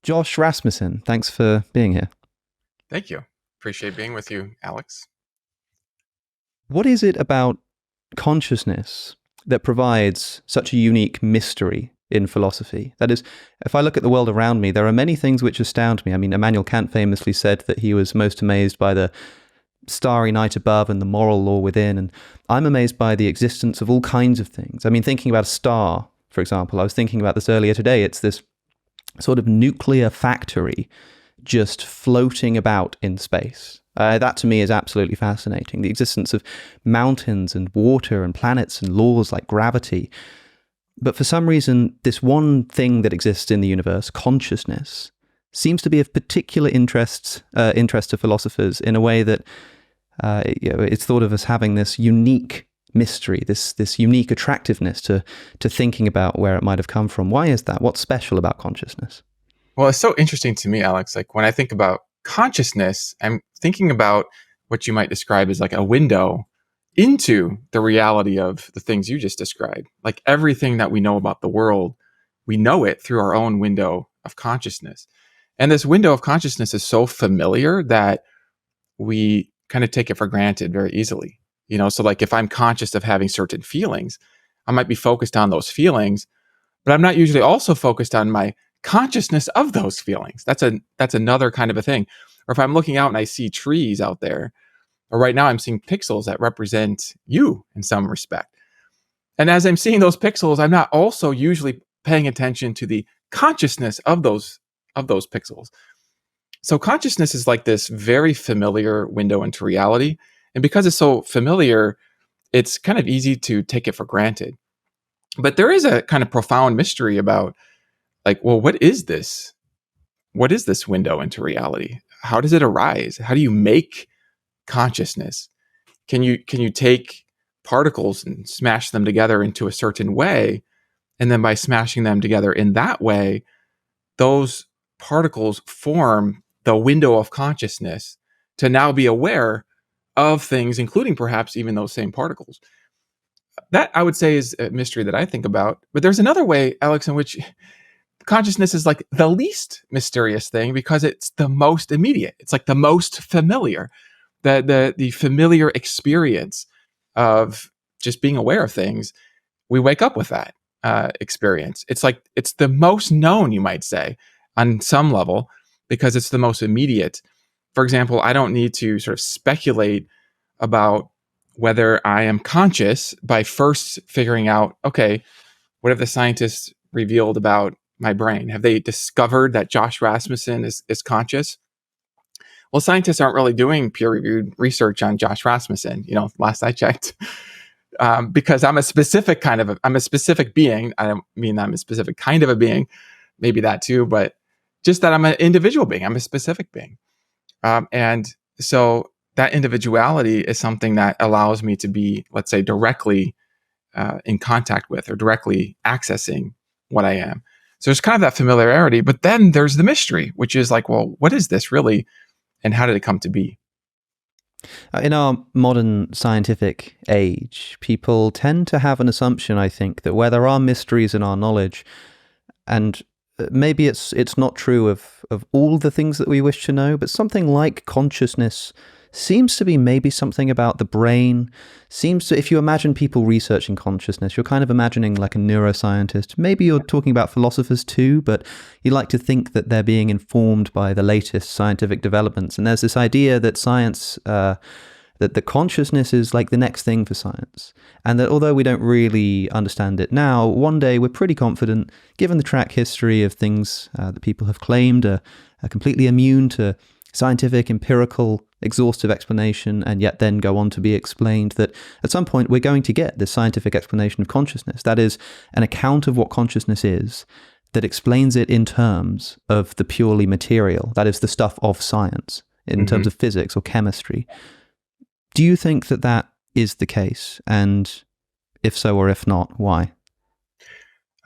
Josh Rasmussen. Thanks for being here. Thank you. Appreciate being with you, Alex. What is it about consciousness that provides such a unique mystery in philosophy? That is, if I look at the world around me, there are many things which astound me. I mean, Immanuel Kant famously said that he was most amazed by the starry night above and the moral law within, and I'm amazed by the existence of all kinds of things. I mean, thinking about a star, for example, I was thinking about this earlier today. It's this sort of nuclear factory just floating about in space. That to me is absolutely fascinating. The existence of mountains and water and planets and laws like gravity. But for some reason, this one thing that exists in the universe, consciousness, seems to be of particular interest to philosophers in a way that it's thought of as having this unique mystery, this unique attractiveness to thinking about where it might have come from. Why is that? What's special about consciousness? Well, it's so interesting to me, Alex. Like when I think about consciousness, I'm thinking about what you might describe as like a window into the reality of the things you just described. Like everything that we know about the world, we know it through our own window of consciousness. And this window of consciousness is so familiar that we kind of take it for granted very easily. So like if I'm conscious of having certain feelings, I might be focused on those feelings, but I'm not usually also focused on my consciousness of those feelings. That's another kind of a thing. Or if I'm looking out and I see trees out there, or right now I'm seeing pixels that represent you in some respect. And as I'm seeing those pixels, I'm not also usually paying attention to the consciousness of those pixels. So consciousness is like this very familiar window into reality. And because it's so familiar, it's kind of easy to take it for granted. But there is a kind of profound mystery about like, well, what is this? What is this window into reality? How does it arise? How do you make consciousness? Can you take particles and smash them together into a certain way? And then by smashing them together in that way, those particles form the window of consciousness to now be aware of things, including perhaps even those same particles. That I would say is a mystery that I think about. But there's another way, Alex, in which consciousness is like the least mysterious thing because it's the most immediate. It's like the most familiar, the familiar experience of just being aware of things. We wake up with that experience. It's like it's the most known, you might say, on some level, because it's the most immediate. For example, I don't need to sort of speculate about whether I am conscious by first figuring out, okay, what have the scientists revealed about my brain? Have they discovered that Josh Rasmussen is conscious? Well, scientists aren't really doing peer-reviewed research on Josh Rasmussen, last I checked, because I'm a specific being. I don't mean I'm a specific kind of a being, maybe that too, but just that I'm an individual being. I'm a specific being. And so that individuality is something that allows me to be, let's say, directly in contact with or directly accessing what I am. So there's kind of that familiarity, but then there's the mystery, which is like, well, what is this really? And how did it come to be? In our modern scientific age, people tend to have an assumption, I think, that where there are mysteries in our knowledge, and maybe it's not true of all the things that we wish to know, but something like consciousness seems to be maybe something about the brain. If you imagine people researching consciousness, you're kind of imagining like a neuroscientist. Maybe you're talking about philosophers too, but you like to think that they're being informed by the latest scientific developments. And there's this idea that science, that the consciousness is like the next thing for science. And that although we don't really understand it now, one day we're pretty confident, given the track history of things that people have claimed are completely immune to scientific, empirical, exhaustive explanation, and yet then go on to be explained, that at some point we're going to get this scientific explanation of consciousness. That is an account of what consciousness is that explains it in terms of the purely material, that is the stuff of science, in terms of physics or chemistry. Do you think that that is the case? And if so, or if not, why?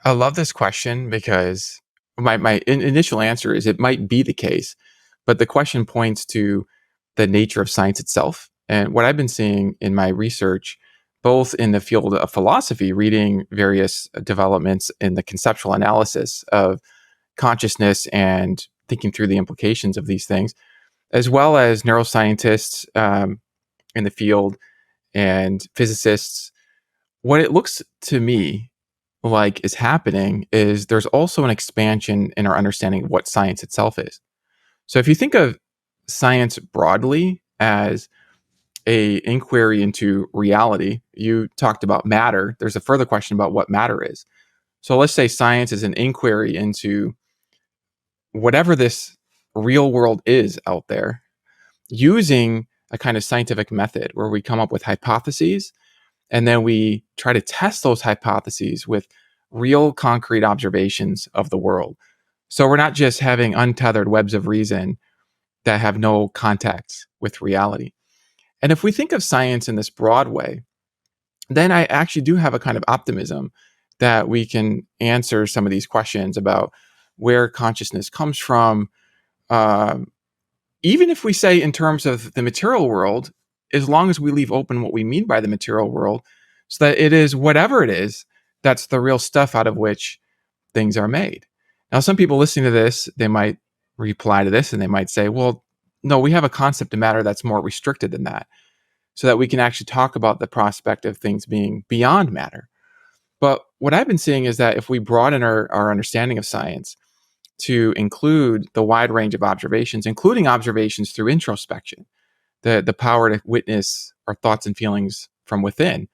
I love this question because my initial answer is it might be the case, but the question points to the nature of science itself. And what I've been seeing in my research, both in the field of philosophy, reading various developments in the conceptual analysis of consciousness and thinking through the implications of these things, as well as neuroscientists in the field and physicists. What it looks to me like is happening is there's also an expansion in our understanding of what science itself is. So if you think of science broadly as a inquiry into reality, you talked about matter. There's a further question about what matter is. So let's say science is an inquiry into whatever this real world is out there, using a kind of scientific method where we come up with hypotheses and then we try to test those hypotheses with real concrete observations of the world. So we're not just having untethered webs of reason that have no contact with reality. And if we think of science in this broad way, then I actually do have a kind of optimism that we can answer some of these questions about where consciousness comes from. Even if we say in terms of the material world, as long as we leave open what we mean by the material world, so that it is whatever it is, that's the real stuff out of which things are made. Now, some people listening to this, they might reply to this and they might say, well, no, we have a concept of matter that's more restricted than that, so that we can actually talk about the prospect of things being beyond matter. But what I've been seeing is that if we broaden our understanding of science to include the wide range of observations, including observations through introspection, the power to witness our thoughts and feelings from within,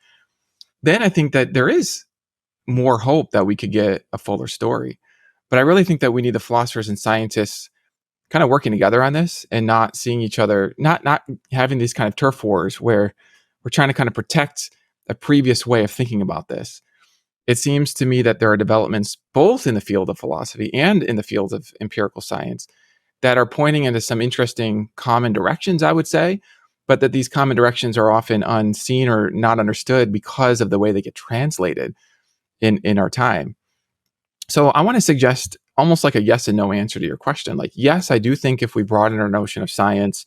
then I think that there is more hope that we could get a fuller story. But I really think that we need the philosophers and scientists kind of working together on this and not seeing each other, not having these kind of turf wars where we're trying to kind of protect a previous way of thinking about this. It seems to me that there are developments both in the field of philosophy and in the field of empirical science that are pointing into some interesting common directions, I would say, but that these common directions are often unseen or not understood because of the way they get translated in our time. So I want to suggest almost like a yes and no answer to your question. Like, yes, I do think if we broaden our notion of science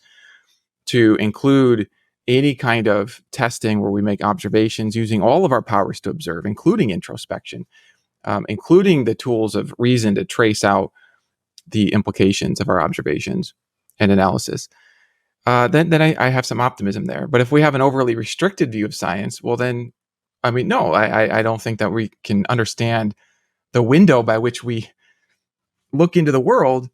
to include any kind of testing where we make observations using all of our powers to observe, including introspection, including the tools of reason to trace out the implications of our observations and analysis, then I have some optimism there. But if we have an overly restricted view of science, well, then, I mean, no, I don't think that we can understand the window by which we look into the world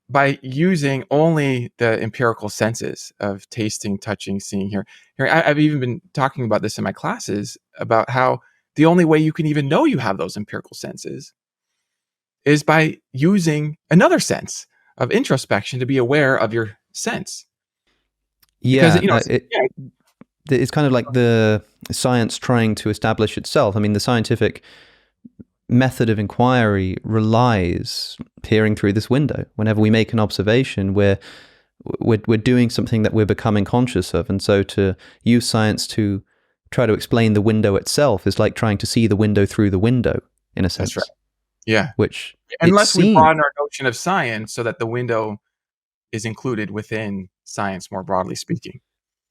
by using only the empirical senses of tasting, touching, seeing, here. I've even been talking about this in my classes about how the only way you can even know you have those empirical senses is by using another sense of introspection to be aware of your sense. Yeah, Because, it's kind of like the science trying to establish itself. I mean, the scientific method of inquiry relies peering through this window. Whenever we make an observation, we're doing something that we're becoming conscious of, and so to use science to try to explain the window itself is like trying to see the window through the window, in a sense. That's right. Yeah. Which, unless we broaden our notion of science so that the window is included within science, more broadly speaking.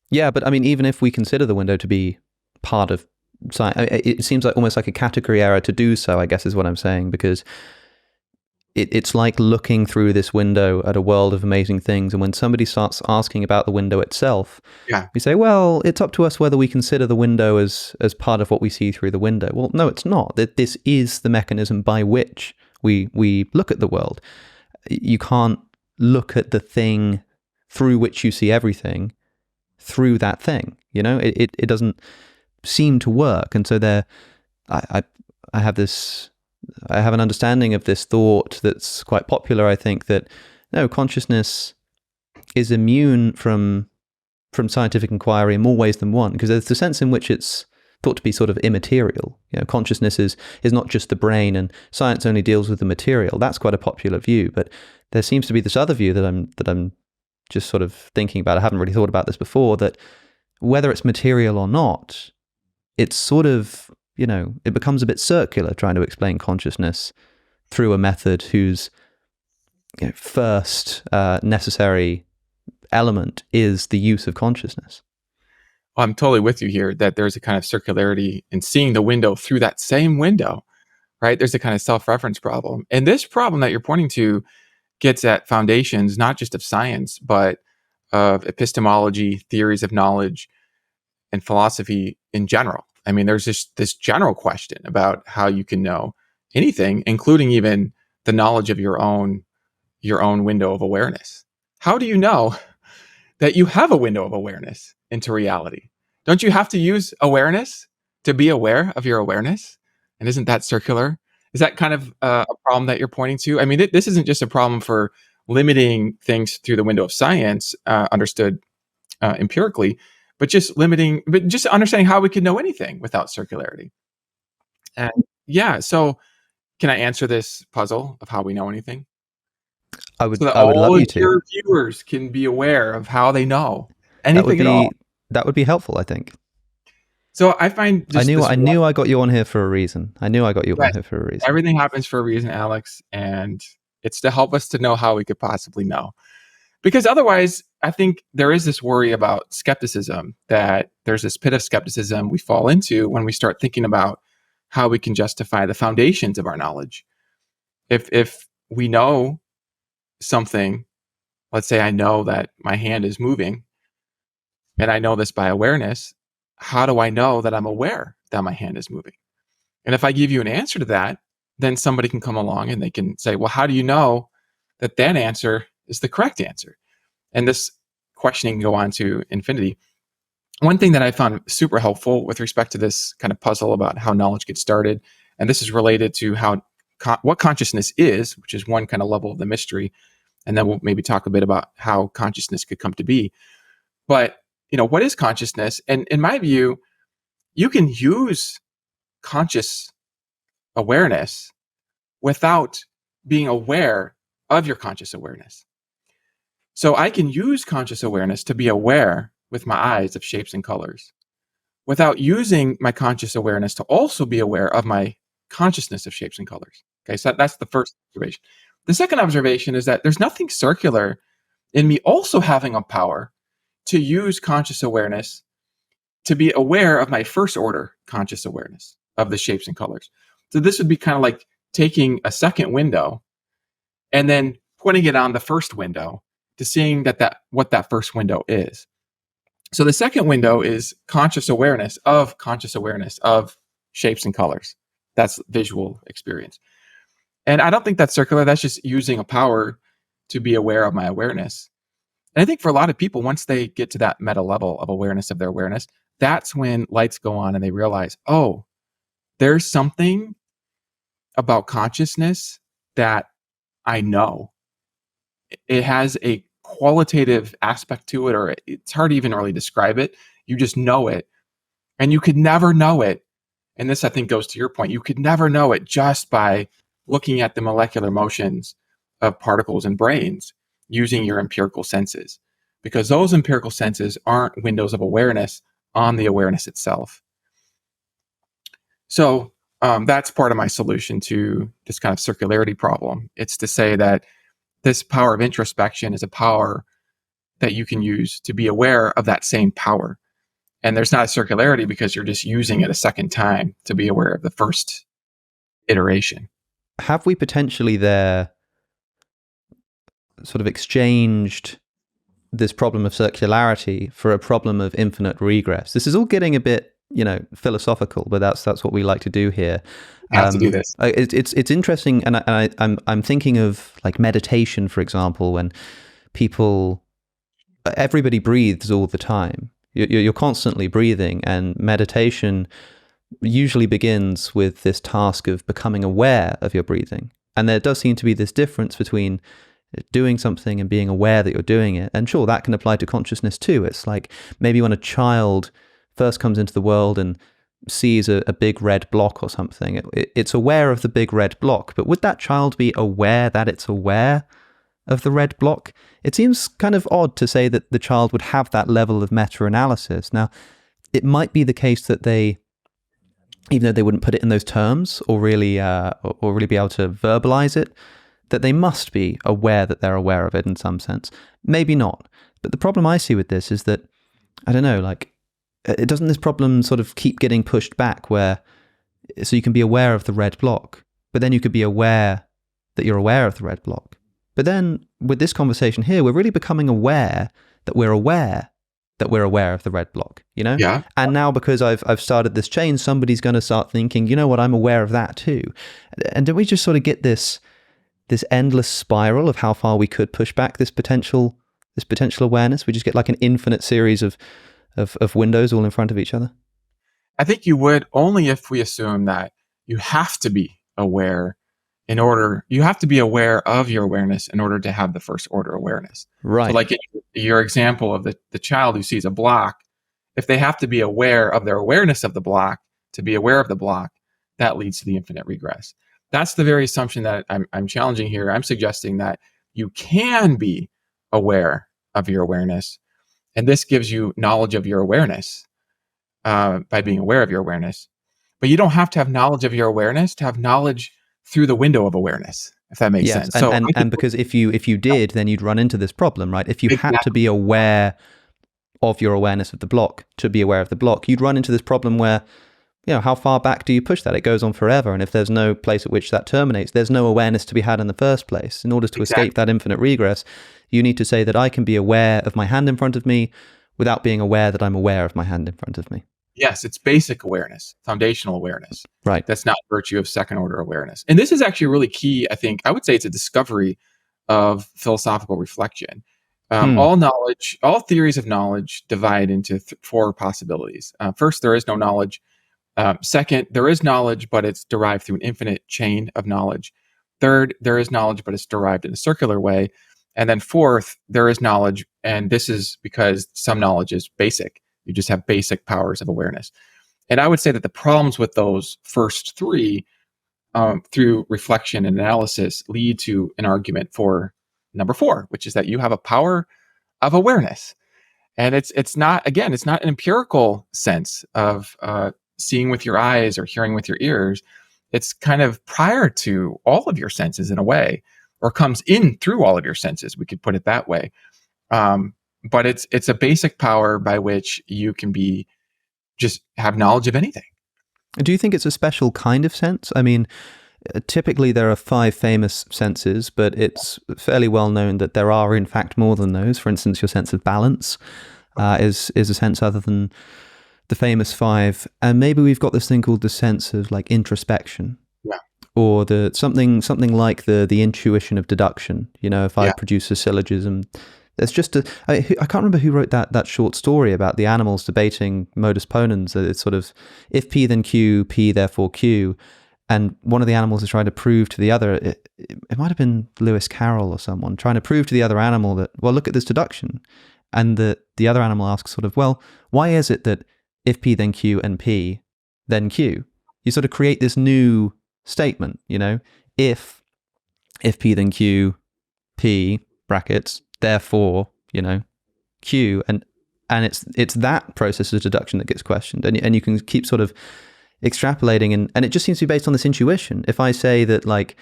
Yeah, but I mean, even if we consider the window to be part of science, it seems like almost like a category error to do so, I guess is what I'm saying, because it's like looking through this window at a world of amazing things, and when somebody starts asking about the window itself, we say, well, it's up to us whether we consider the window as part of what we see through the window. Well, no, it's not. This is the mechanism by which we look at the world. You can't look at the thing through which you see everything through that thing. It doesn't seem to work. And so I have an understanding of this thought that's quite popular, I think, that no, consciousness is immune from scientific inquiry in more ways than one, because there's the sense in which it's thought to be sort of immaterial. Consciousness is not just the brain, and science only deals with the material. That's quite a popular view, but there seems to be this other view that I'm just sort of thinking about. I haven't really thought about this before, that whether it's material or not, it's sort of, it becomes a bit circular trying to explain consciousness through a method whose first necessary element is the use of consciousness. Well, I'm totally with you here that there's a kind of circularity in seeing the window through that same window, right? There's a kind of self-reference problem. And this problem that you're pointing to gets at foundations, not just of science, but of epistemology, theories of knowledge, and philosophy in general. I mean, there's this general question about how you can know anything, including even the knowledge of your own window of awareness. How do you know that you have a window of awareness into reality? Don't you have to use awareness to be aware of your awareness? And isn't that circular? Is that kind of a problem that you're pointing to? I mean, this isn't just a problem for limiting things through the window of science, understood empirically, but just understanding how we can know anything without circularity. And yeah, so can I answer this puzzle of how we know anything? I So would that I would love all you of to. your viewers can be aware of how they know That would anything at all. be helpful, I think. So I find just I knew I got you on here for a reason. I knew I got you on yes, here for a reason. everything happens for a reason, Alex, and it's to help us to know how we could possibly know. Because otherwise, I think there is this worry about skepticism, that there's this pit of skepticism we fall into when we start thinking about how we can justify the foundations of our knowledge. If we know something, let's say I know that my hand is moving, and I know this by awareness, how do I know that I'm aware that my hand is moving? And if I give you an answer to that, then somebody can come along and they can say, well, how do you know that that answer is the correct answer? And this questioning can go on to infinity. One thing that I found super helpful with respect to this kind of puzzle about how knowledge gets started, and this is related to what consciousness is, which is one kind of level of the mystery, and then we'll maybe talk a bit about how consciousness could come to be. But what is consciousness? And in my view, you can use conscious awareness without being aware of your conscious awareness. So I can use conscious awareness to be aware with my eyes of shapes and colors without using my conscious awareness to also be aware of my consciousness of shapes and colors. Okay, so that's the first observation. The second observation is that there's nothing circular in me also having a power to use conscious awareness to be aware of my first order conscious awareness of the shapes and colors. So this would be kind of like taking a second window and then putting it on the first window to seeing what that first window is. So the second window is conscious awareness of shapes and colors. That's visual experience. And I don't think that's circular. That's just using a power to be aware of my awareness. And I think for a lot of people, once they get to that meta level of awareness of their awareness, that's when lights go on and they realize, oh, there's something about consciousness that I know. It has a qualitative aspect to it, or it's hard to even really describe it. You just know it. And you could never know it. And this, I think, goes to your point. You could never know it just by looking at the molecular motions of particles in brains using your empirical senses, because those empirical senses aren't windows of awareness on the awareness itself. So that's part of my solution to this kind of circularity problem. It's to say that this power of introspection is a power that you can use to be aware of that same power. And there's not a circularity because you're just using it a second time to be aware of the first iteration. Have we potentially there sort of exchanged this problem of circularity for a problem of infinite regress? This is all getting a bit, philosophical, but that's what we like to do here. I have to do this. It's interesting, and I'm thinking of like meditation, for example, when everybody breathes all the time. You're constantly breathing, and meditation usually begins with this task of becoming aware of your breathing. And there does seem to be this difference between doing something and being aware that you're doing it. And sure, that can apply to consciousness too. It's like maybe when a child first comes into the world and sees a big red block or something, it's aware of the big red block. But would that child be aware that it's aware of the red block? It seems kind of odd to say that the child would have that level of meta-analysis. Now, it might be the case that they, even though they wouldn't put it in those terms or really be able to verbalize it, that they must be aware that they're aware of it in some sense. Maybe not. But the problem I see with this is that, I don't know, like, doesn't this problem sort of keep getting pushed back so you can be aware of the red block, but then you could be aware that you're aware of the red block. But then with this conversation here, we're really becoming aware that we're aware of the red block, you know? Yeah. And now because I've started this chain, somebody's going to start thinking, you know what, I'm aware of that too. And don't we just sort of get this endless spiral of how far we could push back this potential awareness? We just get like an infinite series of windows all in front of each other. I think you would, only if we assume that you have to be aware you have to be aware of your awareness in order to have the first order awareness. Right. So like your example of the child who sees a block, if they have to be aware of their awareness of the block to be aware of the block, that leads to the infinite regress. That's the very assumption that I'm challenging here. I'm suggesting that you can be aware of your awareness, and this gives you knowledge of your awareness by being aware of your awareness. But you don't have to have knowledge of your awareness to have knowledge through the window of awareness, if that makes sense. And because if you did, then you'd run into this problem, right? If you had to be aware of your awareness of the block to be aware of the block, you'd run into this problem where, you know, how far back do you push that? It goes on forever. And if there's no place at which that terminates, there's no awareness to be had in the first place. In order to escape that infinite regress, you need to say that I can be aware of my hand in front of me without being aware that I'm aware of my hand in front of me. Yes, it's basic awareness, foundational awareness. Right. That's not virtue of second order awareness. And this is actually really key, I think. I would say it's a discovery of philosophical reflection. All knowledge, all theories of knowledge divide into four possibilities. First, there is no knowledge. Second, there is knowledge, but it's derived through an infinite chain of knowledge. Third, there is knowledge, but it's derived in a circular way. And then fourth, there is knowledge, and this is because some knowledge is basic. You just have basic powers of awareness. And I would say that the problems with those first three, through reflection and analysis, lead to an argument for number four, which is that you have a power of awareness. And it's not an empirical sense of seeing with your eyes or hearing with your ears. It's kind of prior to all of your senses in a way, or comes in through all of your senses. We could put it that way. But it's a basic power by which you can just have knowledge of anything. Do you think it's a special kind of sense? I mean, typically there are 5 famous senses, but it's fairly well known that there are in fact more than those. For instance, your sense of balance is a sense other than the famous 5. And maybe we've got this thing called the sense of like introspection. Yeah. Or something like the intuition of deduction. You know, if I produce a syllogism, there's just I can't remember who wrote that short story about the animals debating modus ponens. It's sort of, if P then Q, P therefore Q. And one of the animals is trying to prove to the other, it might have been Lewis Carroll or someone, trying to prove to the other animal that, well, look at this deduction. And the other animal asks sort of, well, why is it that if P then Q and P then Q? You sort of create this new statement, you know, if P then Q, P brackets, therefore, you know, Q, and it's that process of deduction that gets questioned, and you can keep sort of extrapolating, and it just seems to be based on this intuition. If I say that like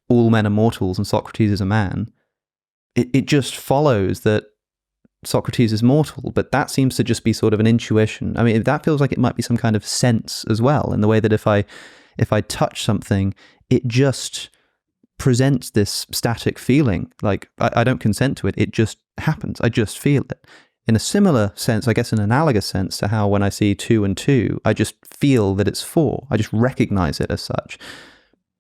all men are mortals and Socrates is a man, it just follows that Socrates is mortal, but that seems to just be sort of an intuition. I mean, that feels like it might be some kind of sense as well, in the way that if I touch something, it just presents this static feeling, like I don't consent to it, it just happens, I just feel it. In a similar sense, I guess an analogous sense to how when I see 2 and 2, I just feel that it's 4, I just recognize it as such.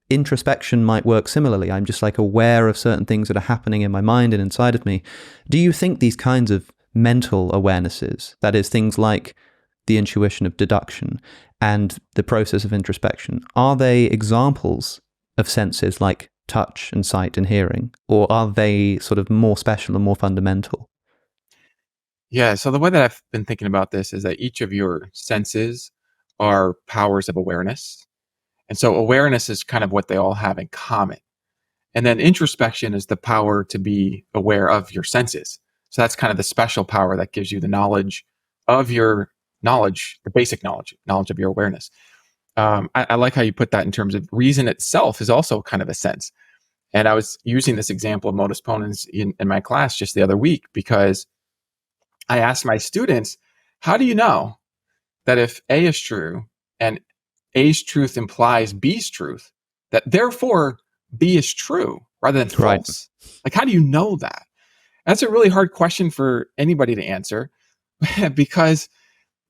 Introspection might work similarly. I'm just like aware of certain things that are happening in my mind and inside of me. Do you think these kinds of mental awarenesses, that is things like the intuition of deduction and the process of introspection, are they examples of senses like touch and sight and hearing, or are they sort of more special and more fundamental? Yeah, so the way that I've been thinking about this is that each of your senses are powers of awareness. And so awareness is kind of what they all have in common. And then introspection is the power to be aware of your senses. So that's kind of the special power that gives you the knowledge of your knowledge, the basic knowledge of your awareness. I like how you put that in terms of reason itself is also kind of a sense. And I was using this example of modus ponens in my class just the other week, because I asked my students, how do you know that if A is true and A's truth implies B's truth, that therefore B is true, rather than Right. false? Like, how do you know that? That's a really hard question for anybody to answer because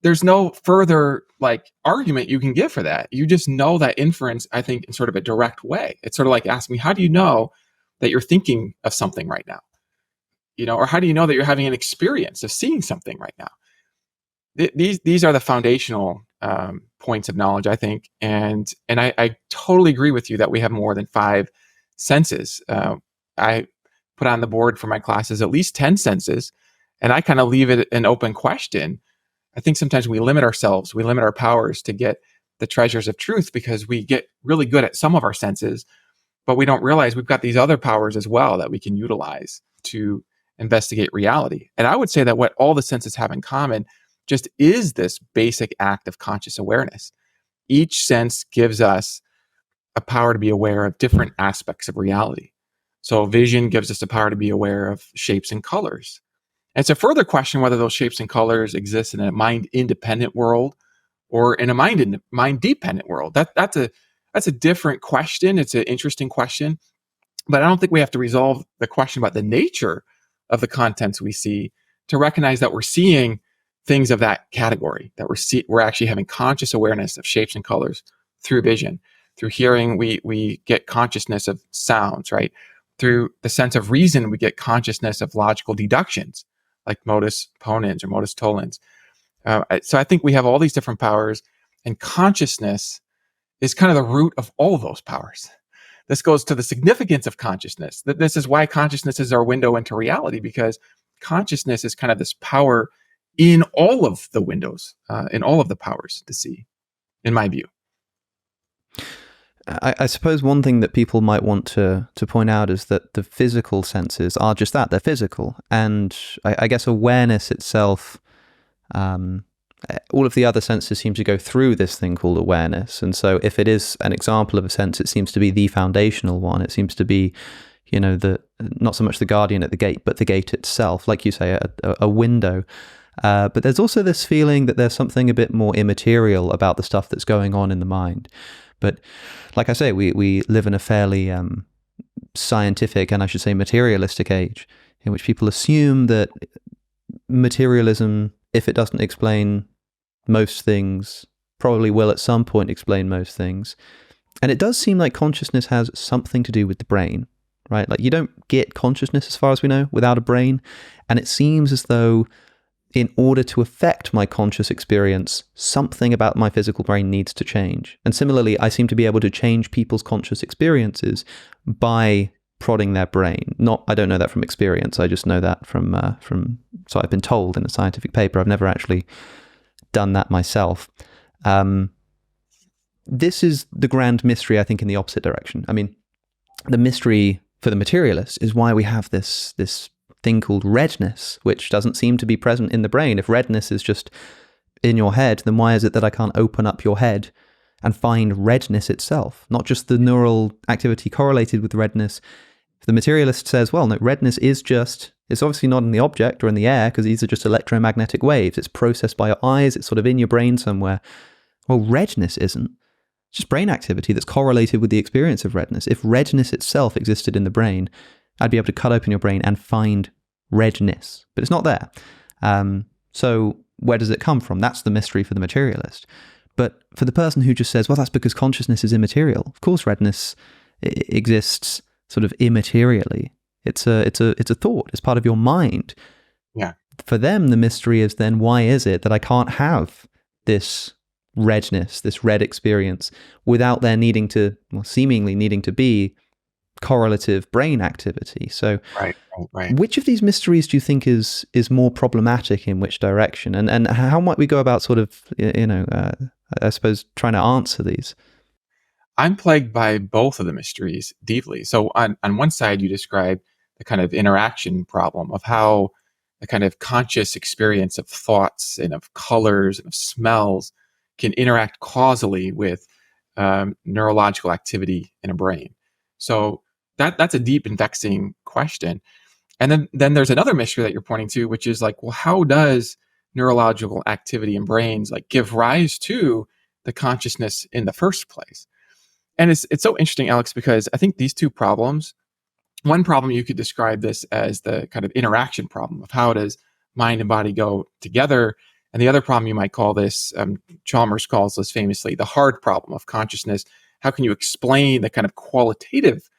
there's no further like argument you can give for that. You just know that inference, I think, in sort of a direct way. It's sort of like asking me, how do you know that you're thinking of something right now? Or how do you know that you're having an experience of seeing something right now? These are the foundational points of knowledge, I think, and I totally agree with you that we have more than 5 senses. I put on the board for my classes at least 10 senses, and I kind of leave it an open question. I think sometimes we limit ourselves, we limit our powers to get the treasures of truth because we get really good at some of our senses, but we don't realize we've got these other powers as well that we can utilize to investigate reality. And I would say that what all the senses have in common just is this basic act of conscious awareness. Each sense gives us a power to be aware of different aspects of reality. So vision gives us the power to be aware of shapes and colors. And it's a further question whether those shapes and colors exist in a mind-independent world or in a mind-dependent world. That's a different question. It's an interesting question, but I don't think we have to resolve the question about the nature of the contents we see to recognize that we're seeing things of that category, that we're actually having conscious awareness of shapes and colors through vision. Through hearing, we get consciousness of sounds, right? Through the sense of reason, we get consciousness of logical deductions, like modus ponens or modus tollens. So I think we have all these different powers, and consciousness is kind of the root of all of those powers. This goes to the significance of consciousness. This is why consciousness is our window into reality, because consciousness is kind of this power in all of the windows, in all of the powers to see, in my view. I suppose one thing that people might want to point out is that the physical senses are just that, they're physical. And I guess awareness itself, all of the other senses seem to go through this thing called awareness. And so if it is an example of a sense, it seems to be the foundational one. It seems to be, not so much the guardian at the gate, but the gate itself, like you say, a window. But there's also this feeling that there's something a bit more immaterial about the stuff that's going on in the mind. But like I say, we live in a fairly scientific, and I should say materialistic age, in which people assume that materialism, if it doesn't explain most things, probably will at some point explain most things. And it does seem like consciousness has something to do with the brain, right? Like you don't get consciousness, as far as we know, without a brain. And it seems as though in order to affect my conscious experience, something about my physical brain needs to change. And similarly, I seem to be able to change people's conscious experiences by prodding their brain. I don't know that from experience. I just know that from so I've been told in a scientific paper. I've never actually done that myself. This is the grand mystery, I think, in the opposite direction. I mean, the mystery for the materialist is why we have this thing called redness, which doesn't seem to be present in the brain. If redness is just in your head, then why is it that I can't open up your head and find redness itself, not just the neural activity correlated with redness? If the materialist says, well, no, redness is it's obviously not in the object or in the air because these are just electromagnetic waves. It's processed by your eyes. It's sort of in your brain somewhere. Well, redness isn't. It's just brain activity that's correlated with the experience of redness. If redness itself existed in the brain, I'd be able to cut open your brain and find redness, but it's not there. So where does it come from? That's the mystery for the materialist. But for the person who just says, well, that's because consciousness is immaterial. Of course, redness exists sort of immaterially. It's a thought. It's part of your mind. Yeah. For them, the mystery is then, why is it that I can't have this redness, this red experience, without there seemingly needing to be correlative brain activity? So right. Which of these mysteries do you think is more problematic in which direction? And how might we go about sort of, I suppose, trying to answer these? I'm plagued by both of the mysteries deeply. So on one side, you describe the kind of interaction problem of how the kind of conscious experience of thoughts and of colors and of smells can interact causally with neurological activity in a brain. So that's a deep and vexing question. And then there's another mystery that you're pointing to, which is like, well, how does neurological activity in brains like give rise to the consciousness in the first place? And it's so interesting, Alex, because I think these two problems one problem you could describe this as the kind of interaction problem of how does mind and body go together. And the other problem you might call this, Chalmers calls this famously, the hard problem of consciousness. How can you explain the kind of qualitative,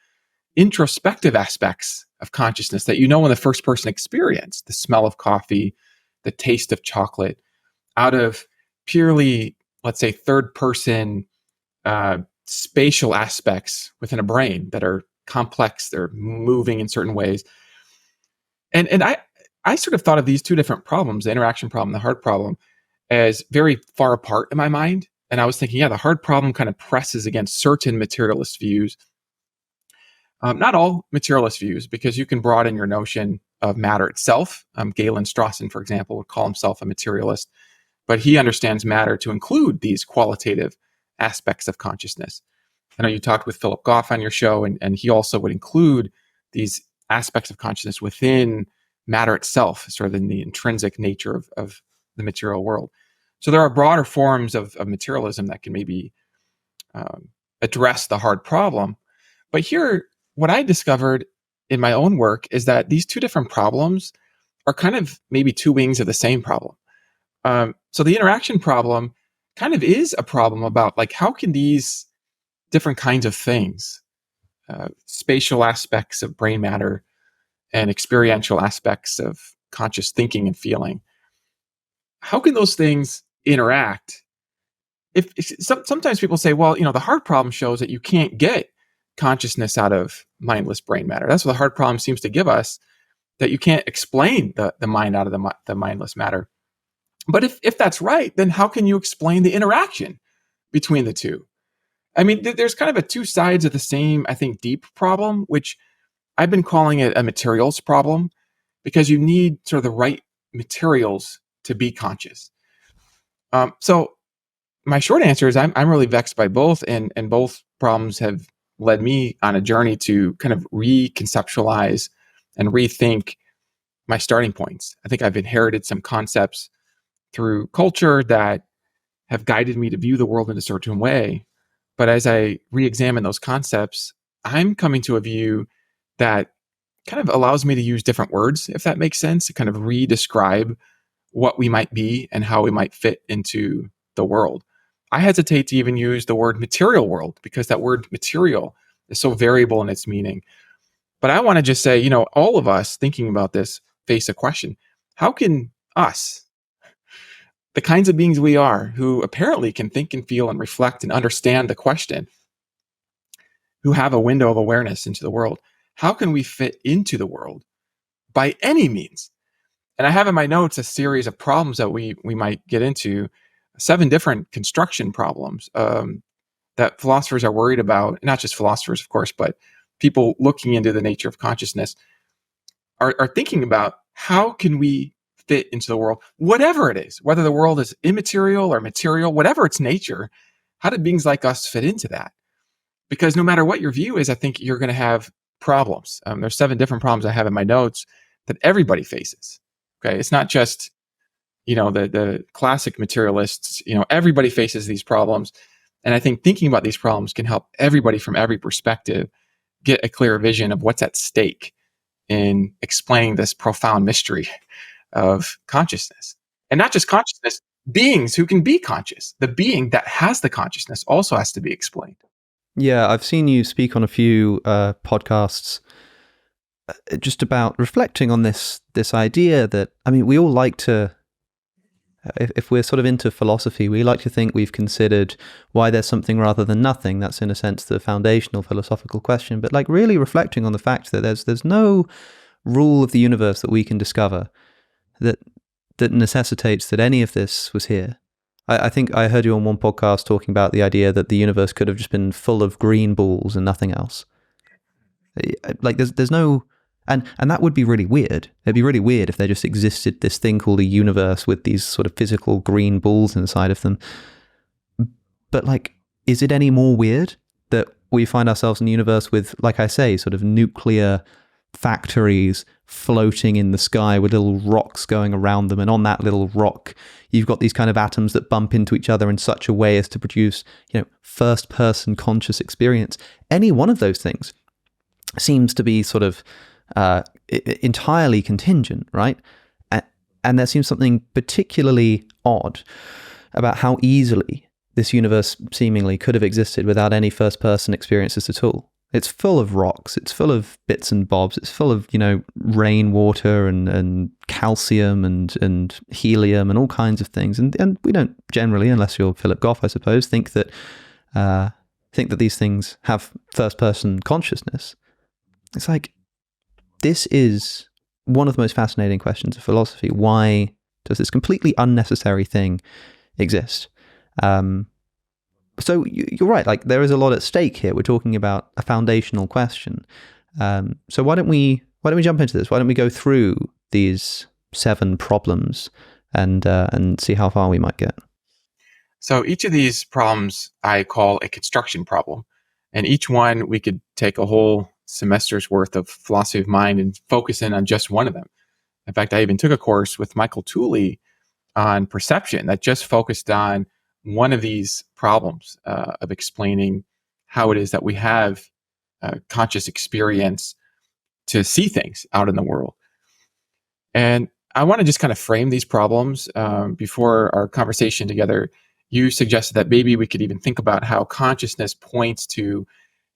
introspective aspects of consciousness that you know in the first person experience, the smell of coffee, the taste of chocolate, out of purely, let's say, third person spatial aspects within a brain that are complex, they're moving in certain ways. And I sort of thought of these two different problems, the interaction problem, the hard problem, as very far apart in my mind. And I was thinking, yeah, the hard problem kind of presses against certain materialist views. Not all materialist views, because you can broaden your notion of matter itself. Galen Strawson, for example, would call himself a materialist, but he understands matter to include these qualitative aspects of consciousness. I know you talked with Philip Goff on your show, and he also would include these aspects of consciousness within matter itself, sort of in the intrinsic nature of the material world. So there are broader forms of materialism that can maybe address the hard problem. But here, what I discovered in my own work is that these two different problems are kind of maybe two wings of the same problem. So the interaction problem kind of is a problem about, like, how can these different kinds of things, spatial aspects of brain matter and experiential aspects of conscious thinking and feeling, how can those things interact? If sometimes people say, well, the hard problem shows that you can't get consciousness out of mindless brain matter. That's what the hard problem seems to give us, that you can't explain the mind out of the mindless matter. But if that's right, then how can you explain the interaction between the two? I mean, there's kind of a two sides of the same, I think, deep problem, which I've been calling it a materials problem, because you need sort of the right materials to be conscious. So my short answer is I'm really vexed by both, and both problems have led me on a journey to kind of reconceptualize and rethink my starting points. I think I've inherited some concepts through culture that have guided me to view the world in a certain way. But as I re-examine those concepts, I'm coming to a view that kind of allows me to use different words, if that makes sense, to kind of re-describe what we might be and how we might fit into the world. I hesitate to even use the word material world, because that word material is so variable in its meaning. But I want to just say, all of us thinking about this face a question. How can us, the kinds of beings we are, who apparently can think and feel and reflect and understand the question, who have a window of awareness into the world, how can we fit into the world by any means? And I have in my notes a series of problems that we might get into, 7 different construction problems that philosophers are worried about, not just philosophers, of course, but people looking into the nature of consciousness are thinking about, how can we fit into the world, whatever it is, whether the world is immaterial or material, whatever its nature, how do beings like us fit into that? Because no matter what your view is, I think you're going to have problems. There's 7 different problems I have in my notes that everybody faces. Okay, it's not just, the classic materialists. Everybody faces these problems. And I think thinking about these problems can help everybody from every perspective get a clear vision of what's at stake in explaining this profound mystery of consciousness. And not just consciousness, beings who can be conscious. The being that has the consciousness also has to be explained. Yeah, I've seen you speak on a few podcasts just about reflecting on this idea that, we all like to, if we're sort of into philosophy, we like to think we've considered why there's something rather than nothing. That's in a sense the foundational philosophical question. But like really reflecting on the fact that there's no rule of the universe that we can discover that necessitates that any of this was here. I think I heard you on one podcast talking about the idea that the universe could have just been full of green balls and nothing else. Like there's no, and that would be really weird. It'd be really weird if there just existed this thing called a universe with these sort of physical green balls inside of them. But like, is it any more weird that we find ourselves in a universe with, like I say, sort of nuclear factories floating in the sky with little rocks going around them, and on that little rock you've got these kind of atoms that bump into each other in such a way as to produce, first person conscious experience? Any one of those things seems to be sort of entirely contingent, right? And there seems something particularly odd about how easily this universe seemingly could have existed without any first-person experiences at all. It's full of rocks, it's full of bits and bobs, it's full of, rainwater and calcium and helium and all kinds of things. And we don't generally, unless you're Philip Goff, I suppose, think that these things have first-person consciousness. It's like, this is one of the most fascinating questions of philosophy. Why does this completely unnecessary thing exist? So you're right, like there is a lot at stake here. We're talking about a foundational question. So why don't we jump into this? Why don't we go through these 7 problems and see how far we might get? So each of these problems I call a construction problem. And each one we could take a whole semester's worth of philosophy of mind and focus in on just one of them. In fact, I even took a course with Michael Tooley on perception that just focused on one of these problems of explaining how it is that we have conscious experience to see things out in the world. And I want to just kind of frame these problems before our conversation together. You suggested that maybe we could even think about how consciousness points to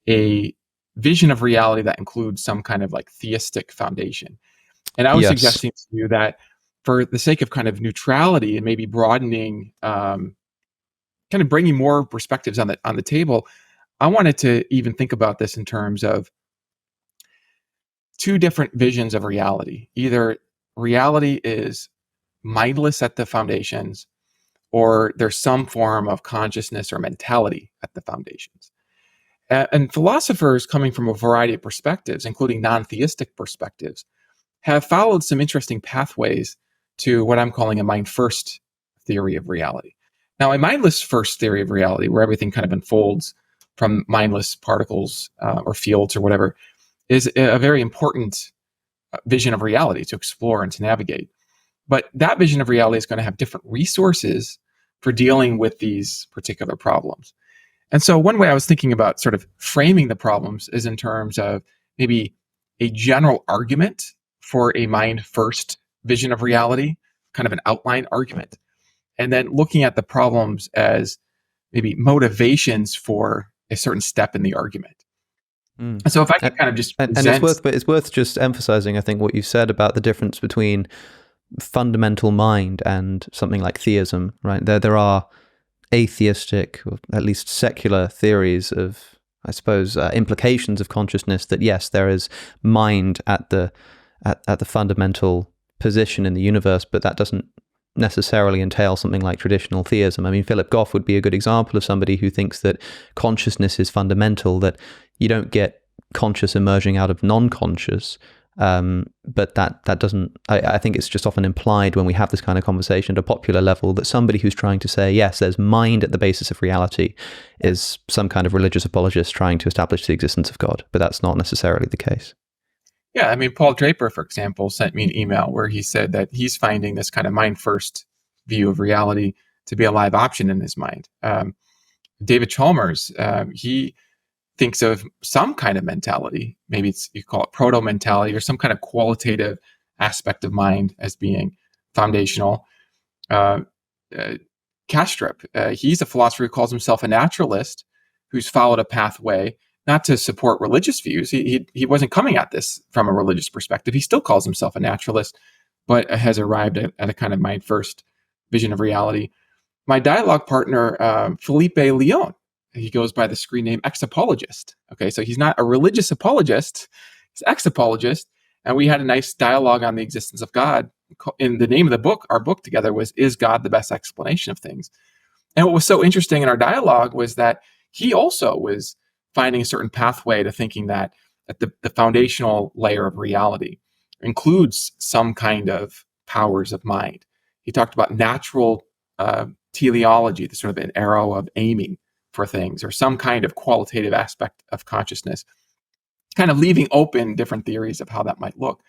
a vision of reality that includes some kind of like theistic foundation. And I was suggesting to you that for the sake of kind of neutrality and maybe broadening, kind of bringing more perspectives on the table, I wanted to even think about this in terms of 2 different visions of reality. Either reality is mindless at the foundations, or there's some form of consciousness or mentality at the foundations. And philosophers coming from a variety of perspectives, including non-theistic perspectives, have followed some interesting pathways to what I'm calling a mind-first theory of reality. Now, a mindless first theory of reality, where everything kind of unfolds from mindless particles or fields or whatever, is a very important vision of reality to explore and to navigate. But that vision of reality is going to have different resources for dealing with these particular problems. And so one way I was thinking about sort of framing the problems is in terms of maybe a general argument for a mind-first vision of reality, kind of an outline argument, and then looking at the problems as maybe motivations for a certain step in the argument. And so if I could kind of just and it's worth just emphasizing, I think, what you said about the difference between fundamental mind and something like theism, right? There are atheistic, or at least secular theories of, I suppose, implications of consciousness that, yes, there is mind at the fundamental position in the universe, but that doesn't necessarily entail something like traditional theism. I mean, Philip Goff would be a good example of somebody who thinks that consciousness is fundamental, that you don't get conscious emerging out of non-conscious. But that doesn't, I think it's just often implied when we have this kind of conversation at a popular level that somebody who's trying to say, yes, there's mind at the basis of reality is some kind of religious apologist trying to establish the existence of God. But that's not necessarily the case. Yeah, I mean, Paul Draper, for example, sent me an email where he said that he's finding this kind of mind-first view of reality to be a live option in his mind. David Chalmers, he thinks of some kind of mentality, maybe you call it proto-mentality or some kind of qualitative aspect of mind as being foundational. Kastrup, he's a philosopher who calls himself a naturalist who's followed a pathway not to support religious views. He wasn't coming at this from a religious perspective. He still calls himself a naturalist, but has arrived at a kind of mind-first vision of reality. My dialogue partner, Felipe Leon, he goes by the screen name Ex-Apologist. Okay, so he's not a religious apologist, he's ex-apologist. And we had a nice dialogue on the existence of God. In the name of the book, our book together was, Is God the Best Explanation of Things? And what was so interesting in our dialogue was that he also was finding a certain pathway to thinking that the foundational layer of reality includes some kind of powers of mind. He talked about natural teleology, the sort of an arrow of aiming for things, or some kind of qualitative aspect of consciousness, kind of leaving open different theories of how that might look.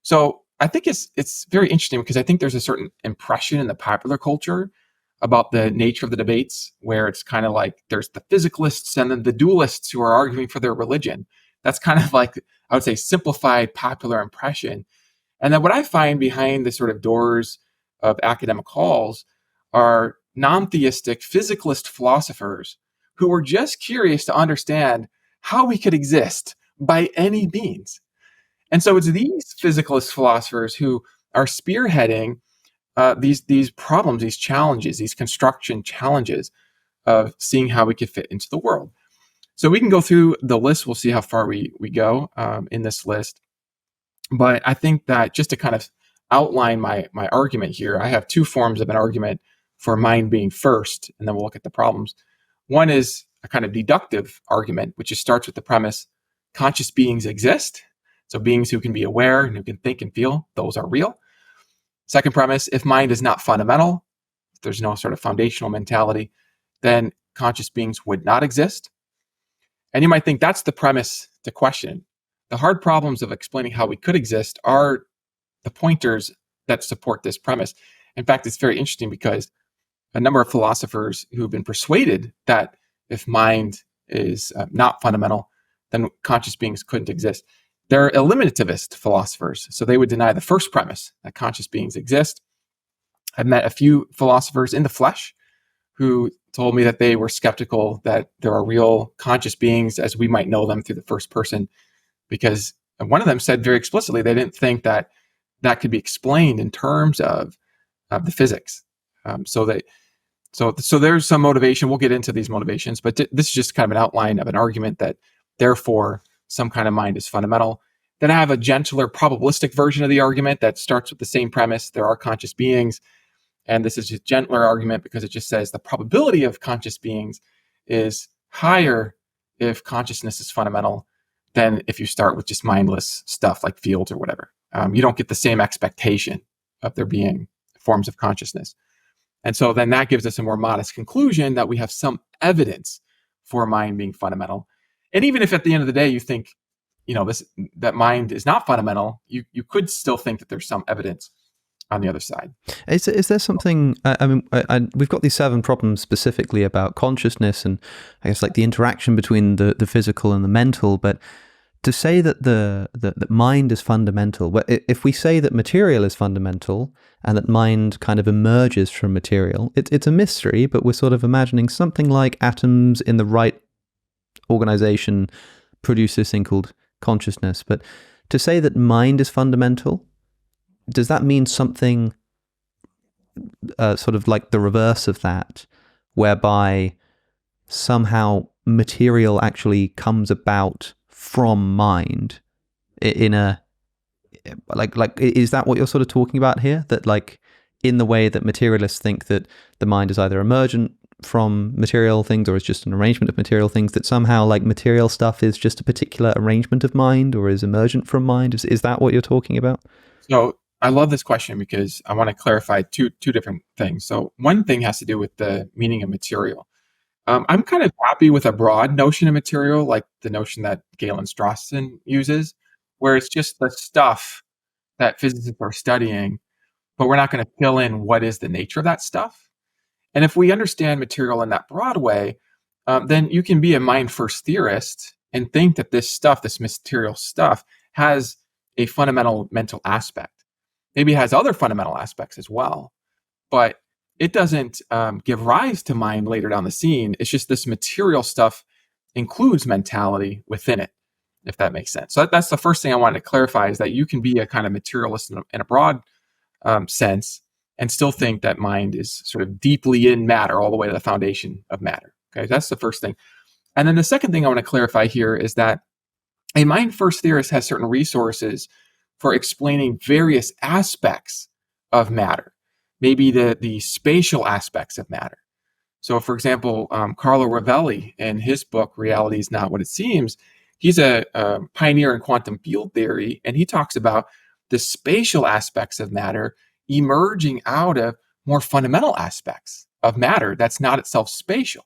So I think it's very interesting because I think there's a certain impression in the popular culture about the nature of the debates, where it's kind of like there's the physicalists and then the dualists who are arguing for their religion. That's kind of like, I would say, simplified popular impression. And then what I find behind the sort of doors of academic halls are non-theistic physicalist philosophers who were just curious to understand how we could exist by any means. And so it's these physicalist philosophers who are spearheading these problems, these challenges, these construction challenges of seeing how we could fit into the world. So we can go through the list. We'll see how far we go in this list. But I think that just to kind of outline my argument here, I have two forms of an argument for mind being first, and then we'll look at the problems. One is a kind of deductive argument, which just starts with the premise conscious beings exist. So beings who can be aware and who can think and feel, those are real. Second premise, if mind is not fundamental, if there's no sort of foundational mentality, then conscious beings would not exist. And you might think that's the premise to question. The hard problems of explaining how we could exist are the pointers that support this premise. In fact, it's very interesting because a number of philosophers who've been persuaded that if mind is not fundamental, then conscious beings couldn't exist. They're eliminativist philosophers. So they would deny the first premise that conscious beings exist. I've met a few philosophers in the flesh who told me that they were skeptical that there are real conscious beings as we might know them through the first person, because one of them said very explicitly they didn't think that that could be explained in terms of the physics. So there's some motivation. We'll get into these motivations, but this is just kind of an outline of an argument that therefore some kind of mind is fundamental. Then I have a gentler probabilistic version of the argument that starts with the same premise. There are conscious beings. And this is a gentler argument because it just says the probability of conscious beings is higher if consciousness is fundamental than if you start with just mindless stuff like fields or whatever. You don't get the same expectation of there being forms of consciousness. And so then that gives us a more modest conclusion that we have some evidence for mind being fundamental. And even if at the end of the day you think, that mind is not fundamental, you could still think that there's some evidence on the other side. Is there something, we've got these 7 problems specifically about consciousness and I guess like the interaction between the physical and the mental, but to say that that mind is fundamental, if we say that material is fundamental and that mind kind of emerges from material, it's a mystery, but we're sort of imagining something like atoms in the right organization produce this thing called consciousness. But to say that mind is fundamental, does that mean something sort of like the reverse of that, whereby somehow material actually comes about from mind in a like is that what you're sort of talking about here, that like in the way that materialists think that the mind is either emergent from material things or is just an arrangement of material things, that somehow like material stuff is just a particular arrangement of mind or is emergent from mind? Is that what you're talking about? So I love this question because I want to clarify two different things. So one thing has to do with the meaning of material. I'm kind of happy with a broad notion of material, like the notion that Galen Strawson uses, where it's just the stuff that physicists are studying, but we're not going to fill in what is the nature of that stuff. And if we understand material in that broad way, then you can be a mind first theorist and think that this stuff, this material stuff, has a fundamental mental aspect. Maybe it has other fundamental aspects as well, but it doesn't give rise to mind later down the scene. It's just this material stuff includes mentality within it, if that makes sense. So that's the first thing I wanted to clarify, is that you can be a kind of materialist in a broad sense and still think that mind is sort of deeply in matter all the way to the foundation of matter. Okay, that's the first thing. And then the second thing I want to clarify here is that a mind first theorist has certain resources for explaining various aspects of matter, maybe the spatial aspects of matter. So, for example, Carlo Rovelli, in his book, Reality is Not What It Seems, he's a pioneer in quantum field theory, and he talks about the spatial aspects of matter emerging out of more fundamental aspects of matter that's not itself spatial.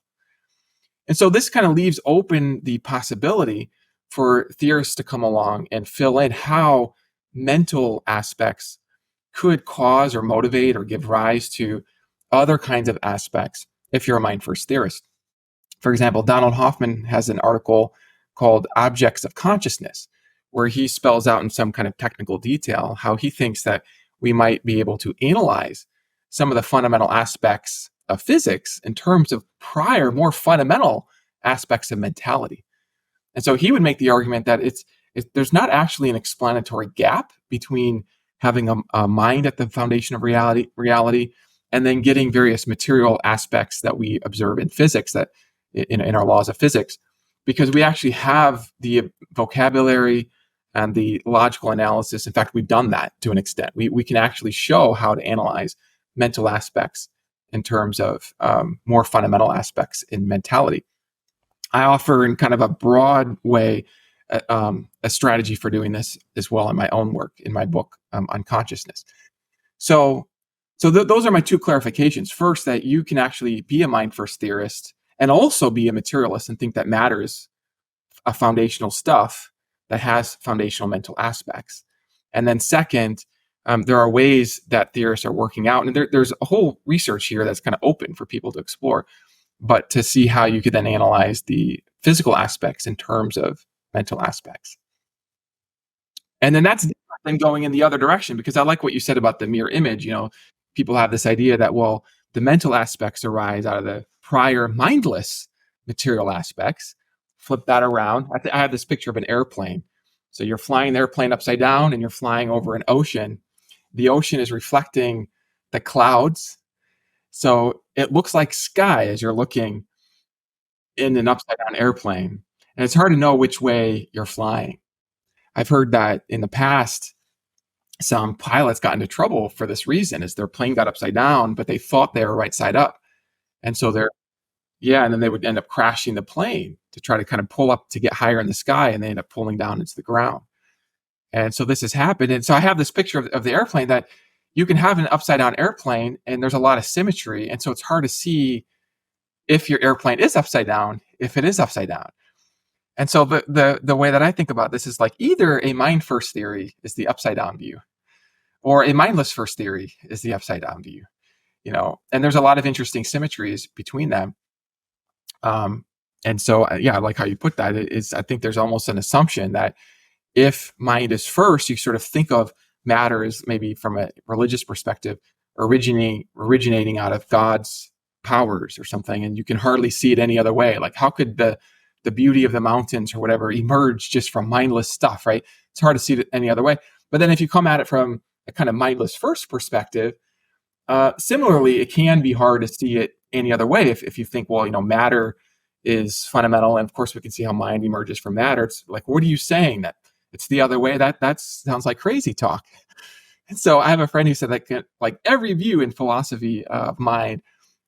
And so this kind of leaves open the possibility for theorists to come along and fill in how mental aspects could cause or motivate or give rise to other kinds of aspects if you're a mind first theorist. For example, Donald Hoffman has an article called Objects of Consciousness, where he spells out in some kind of technical detail how he thinks that we might be able to analyze some of the fundamental aspects of physics in terms of prior, more fundamental aspects of mentality. And so he would make the argument that there's not actually an explanatory gap between having a mind at the foundation of reality, and then getting various material aspects that we observe in physics, that in our laws of physics, because we actually have the vocabulary and the logical analysis. In fact, we've done that to an extent. We can actually show how to analyze mental aspects in terms of more fundamental aspects in mentality. I offer in kind of a broad way a strategy for doing this as well in my own work, in my book on consciousness. So those are my two clarifications. First, that you can actually be a mind first theorist and also be a materialist and think that matter is a foundational stuff that has foundational mental aspects. And then second, there are ways that theorists are working out, and there's a whole research here that's kind of open for people to explore, but to see how you could then analyze the physical aspects in terms of mental aspects. And then that's different than going in the other direction, because I like what you said about the mirror image. People have this idea that, well, the mental aspects arise out of the prior mindless material aspects. Flip that around. I have this picture of an airplane. So you're flying the airplane upside down and you're flying over an ocean. The ocean is reflecting the clouds. So it looks like sky as you're looking in an upside down airplane. And it's hard to know which way you're flying. I've heard that in the past, some pilots got into trouble for this reason, is their plane got upside down, but they thought they were right side up. And so and then they would end up crashing the plane to try to kind of pull up to get higher in the sky, and they end up pulling down into the ground. And so this has happened. And so I have this picture of the airplane, that you can have an upside down airplane and there's a lot of symmetry. And so it's hard to see if your airplane is upside down, if it is upside down. And so the way that I think about this is like, either a mind first theory is the upside down view, or a mindless first theory is the upside down view, and there's a lot of interesting symmetries between them. And so, I like how you put that. I think there's almost an assumption that if mind is first, you sort of think of matter as, maybe from a religious perspective, originating out of God's powers or something, and you can hardly see it any other way. Like, how could the beauty of the mountains or whatever emerge just from mindless stuff, right? It's hard to see it any other way. But then if you come at it from a kind of mindless first perspective, similarly, it can be hard to see it any other way. If you think, well, matter is fundamental, and of course we can see how mind emerges from matter. It's like, what are you saying? That it's the other way? That sounds like crazy talk. And so I have a friend who said that, like, every view in philosophy of mind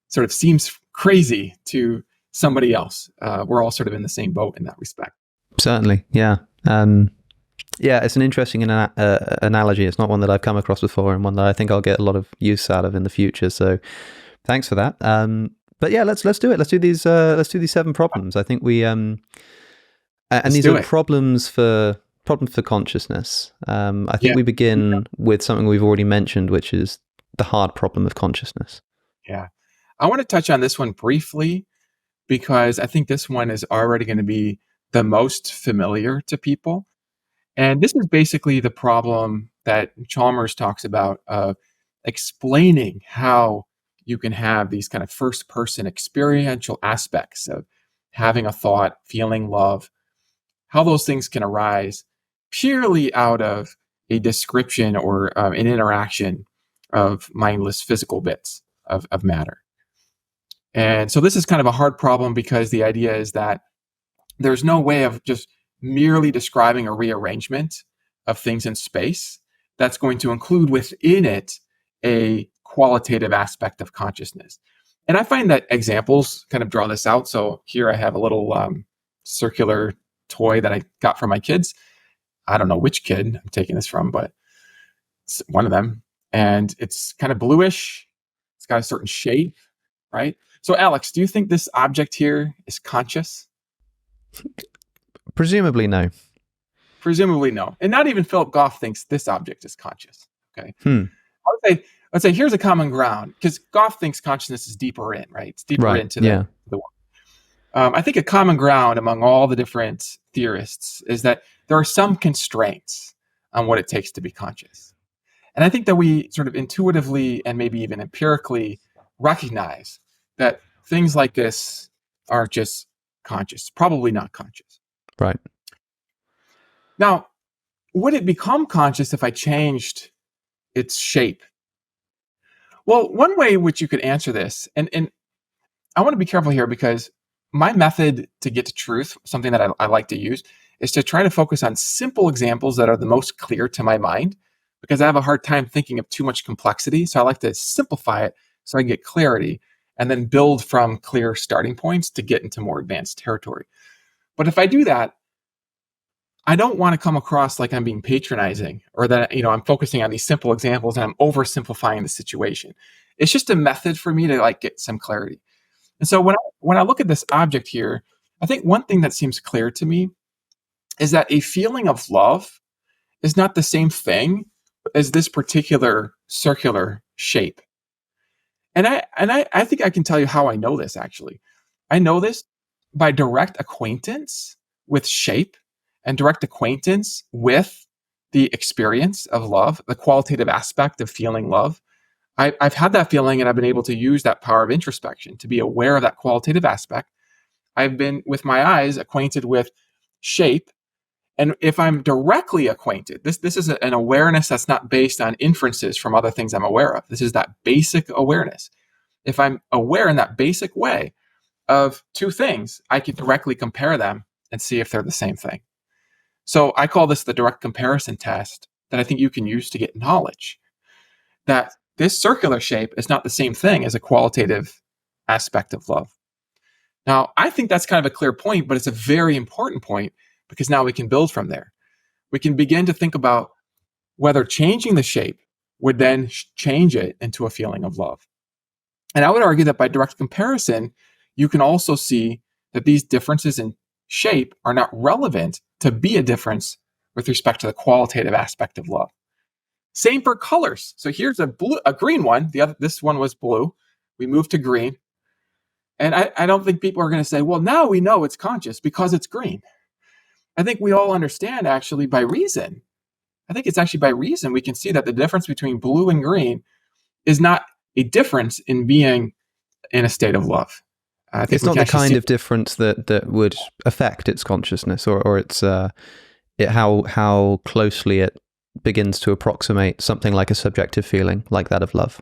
sort of seems crazy to somebody else. We're all sort of in the same boat in that respect. Certainly, yeah. It's an interesting analogy. It's not one that I've come across before, and one that I think I'll get a lot of use out of in the future. So, thanks for that. But yeah, let's do it. Let's do these 7 problems. I think we and these are problems for consciousness. I think we begin with something we've already mentioned, which is the hard problem of consciousness. Yeah, I want to touch on this one briefly, because I think this one is already going to be the most familiar to people. And this is basically the problem that Chalmers talks about, of explaining how you can have these kind of first-person experiential aspects of having a thought, feeling love, how those things can arise purely out of a description or an interaction of mindless physical bits of matter. And so this is kind of a hard problem, because the idea is that there's no way of just merely describing a rearrangement of things in space that's going to include within it a qualitative aspect of consciousness. And I find that examples kind of draw this out. So here I have a little circular toy that I got from my kids. I don't know which kid I'm taking this from, but it's one of them. And it's kind of bluish. It's got a certain shape, right? So Alex, do you think this object here is conscious? Presumably no. Presumably no. And not even Philip Goff thinks this object is conscious. Okay. Let's say here's a common ground, because Goff thinks consciousness is deeper in, right? It's deeper into the world. I think a common ground among all the different theorists is that there are some constraints on what it takes to be conscious. And I think that we sort of intuitively and maybe even empirically recognize that things like this are just conscious, probably not conscious. Right. Now, would it become conscious if I changed its shape? Well, one way in which you could answer this, and I want to be careful here because my method to get to truth, something that I like to use, is to try to focus on simple examples that are the most clear to my mind, because I have a hard time thinking of too much complexity. So I like to simplify it so I can get clarity and then build from clear starting points to get into more advanced territory. But if I do that, I don't want to come across like I'm being patronizing or that, I'm focusing on these simple examples and I'm oversimplifying the situation. It's just a method for me to like get some clarity. And so when I look at this object here, I think one thing that seems clear to me is that a feeling of love is not the same thing as this particular circular shape. And I think I can tell you how I know this actually. I know this by direct acquaintance with shape and direct acquaintance with the experience of love, the qualitative aspect of feeling love. I've had that feeling and I've been able to use that power of introspection to be aware of that qualitative aspect. I've been, with my eyes, acquainted with shape. And if I'm directly acquainted, this is an awareness that's not based on inferences from other things I'm aware of. This is that basic awareness. If I'm aware in that basic way of two things, I can directly compare them and see if they're the same thing. So I call this the direct comparison test that I think you can use to get knowledge. That this circular shape is not the same thing as a qualitative aspect of love. Now, I think that's kind of a clear point, but it's a very important point because now we can build from there. We can begin to think about whether changing the shape would then change it into a feeling of love. And I would argue that by direct comparison, you can also see that these differences in shape are not relevant to be a difference with respect to the qualitative aspect of love. Same for colors. So here's a green one. This one was blue. We moved to green. And I don't think people are going to say, well, now we know it's conscious because it's green. I think we all understand actually by reason. I think it's actually by reason we can see that the difference between blue and green is not a difference in being in a state of love. I think it's not the kind of difference that would affect its consciousness or its how closely it begins to approximate something like a subjective feeling like that of love.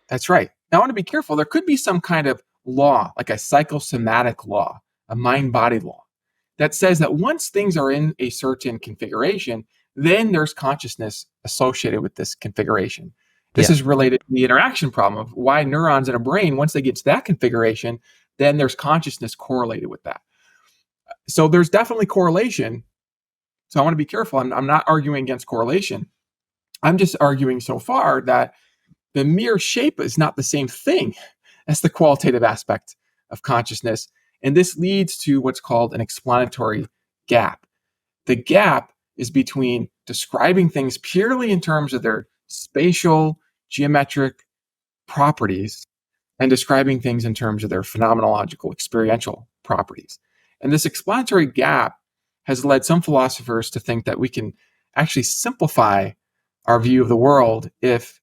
That's right. Now I want to be careful. There could be some kind of law, like a psychosomatic law, a mind-body law, that says that once things are in a certain configuration, then there's consciousness associated with this configuration. This is related to the interaction problem of why neurons in a brain, once they get to that configuration, then there's consciousness correlated with that. So there's definitely correlation. So I want to be careful. I'm not arguing against correlation. I'm just arguing so far that the mere shape is not the same thing as the qualitative aspect of consciousness. And this leads to what's called an explanatory gap. The gap is between describing things purely in terms of their spatial, geometric properties and describing things in terms of their phenomenological, experiential properties. And this explanatory gap has led some philosophers to think that we can actually simplify our view of the world if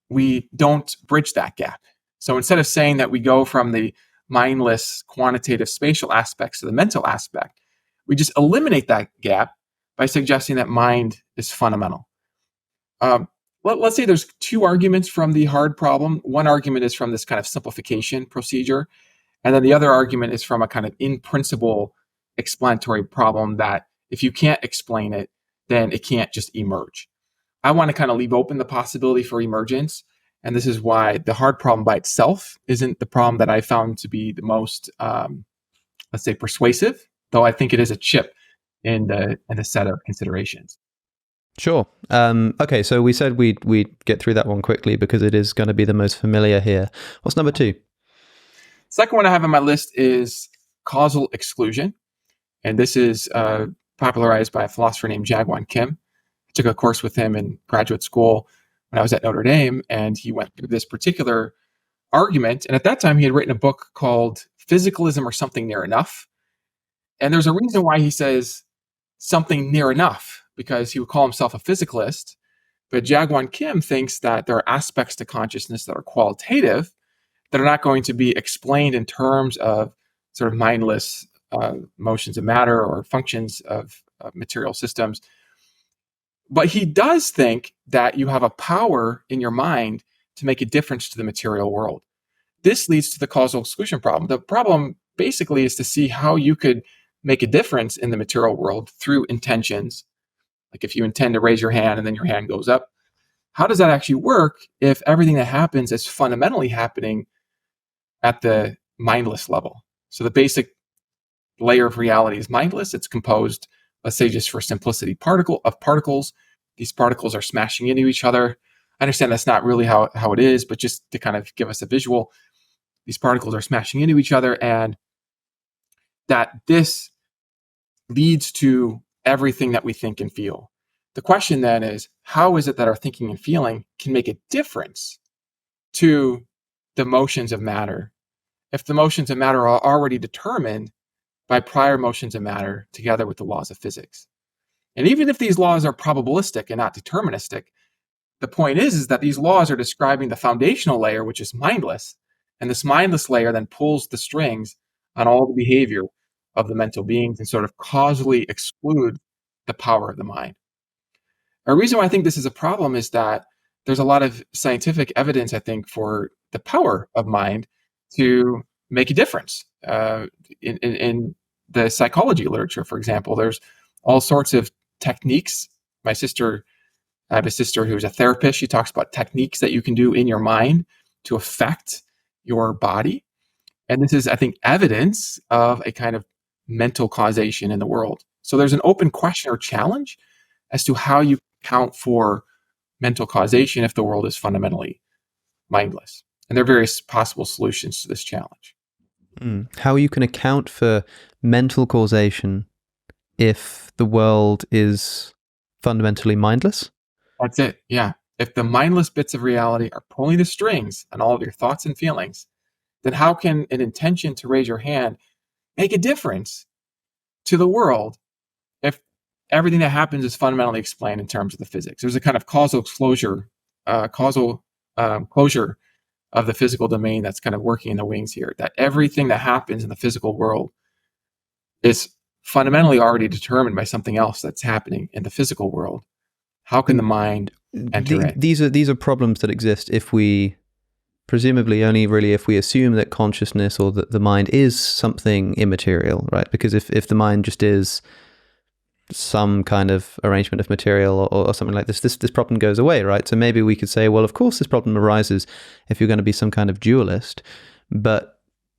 we don't bridge that gap. So instead of saying that we go from the mindless quantitative spatial aspects to the mental aspect, we just eliminate that gap by suggesting that mind is fundamental. Let's say there's two arguments from the hard problem. One argument is from this kind of simplification procedure, and then the other argument is from a kind of in-principle explanatory problem that if you can't explain it, then it can't just emerge. I want to kind of leave open the possibility for emergence, and this is why the hard problem by itself isn't the problem that I found to be the most, let's say, persuasive, though I think it is a chip in the set of considerations. Sure. Okay, so we said we'd get through that one quickly because it is going to be the most familiar here. What's number 2? Second one I have on my list is causal exclusion. And this is popularized by a philosopher named Jaegwon Kim. I took a course with him in graduate school when I was at Notre Dame, and he went through this particular argument. And at that time, he had written a book called physicalism or something near enough. And there's a reason why he says something near enough, because he would call himself a physicalist. But Jaegwon Kim thinks that there are aspects to consciousness that are qualitative that are not going to be explained in terms of sort of mindless motions of matter or functions of material systems. But he does think that you have a power in your mind to make a difference to the material world. This leads to the causal exclusion problem. The problem basically is to see how you could make a difference in the material world through intentions. Like if you intend to raise your hand and then your hand goes up, how does that actually work if everything that happens is fundamentally happening at the mindless level? So the basic layer of reality is mindless. It's composed, let's say just for simplicity, of particles. These particles are smashing into each other. I understand that's not really how it is, but just to kind of give us a visual, these particles are smashing into each other, and that this leads to everything that we think and feel. The question then is, how is it that our thinking and feeling can make a difference to the motions of matter if the motions of matter are already determined by prior motions of matter together with the laws of physics? And even if these laws are probabilistic and not deterministic, the point is that these laws are describing the foundational layer, which is mindless, and this mindless layer then pulls the strings on all the behavior of the mental beings and sort of causally exclude the power of the mind. A reason why I think this is a problem is that there's a lot of scientific evidence, I think, for the power of mind to make a difference. In the psychology literature, for example, there's all sorts of techniques. I have a sister who's a therapist. She talks about techniques that you can do in your mind to affect your body. And this is, I think, evidence of a kind of mental causation in the world. So there's an open question or challenge as to how you account for mental causation if the world is fundamentally mindless. And there are various possible solutions to this challenge. How you can account for mental causation if the world is fundamentally mindless? That's it, yeah. If the mindless bits of reality are pulling the strings on all of your thoughts and feelings, then how can an intention to raise your hand make a difference to the world if everything that happens is fundamentally explained in terms of the physics? There's a kind of causal closure of the physical domain that's kind of working in the wings here, that everything that happens in the physical world is fundamentally already determined by something else that's happening in the physical world. How can the mind enter in? These are problems that exist if we, presumably only really if we assume that consciousness or that the mind is something immaterial, right? Because if the mind just is some kind of arrangement of material or something like this problem goes away, right? So maybe we could say, well, of course this problem arises if you're going to be some kind of dualist, but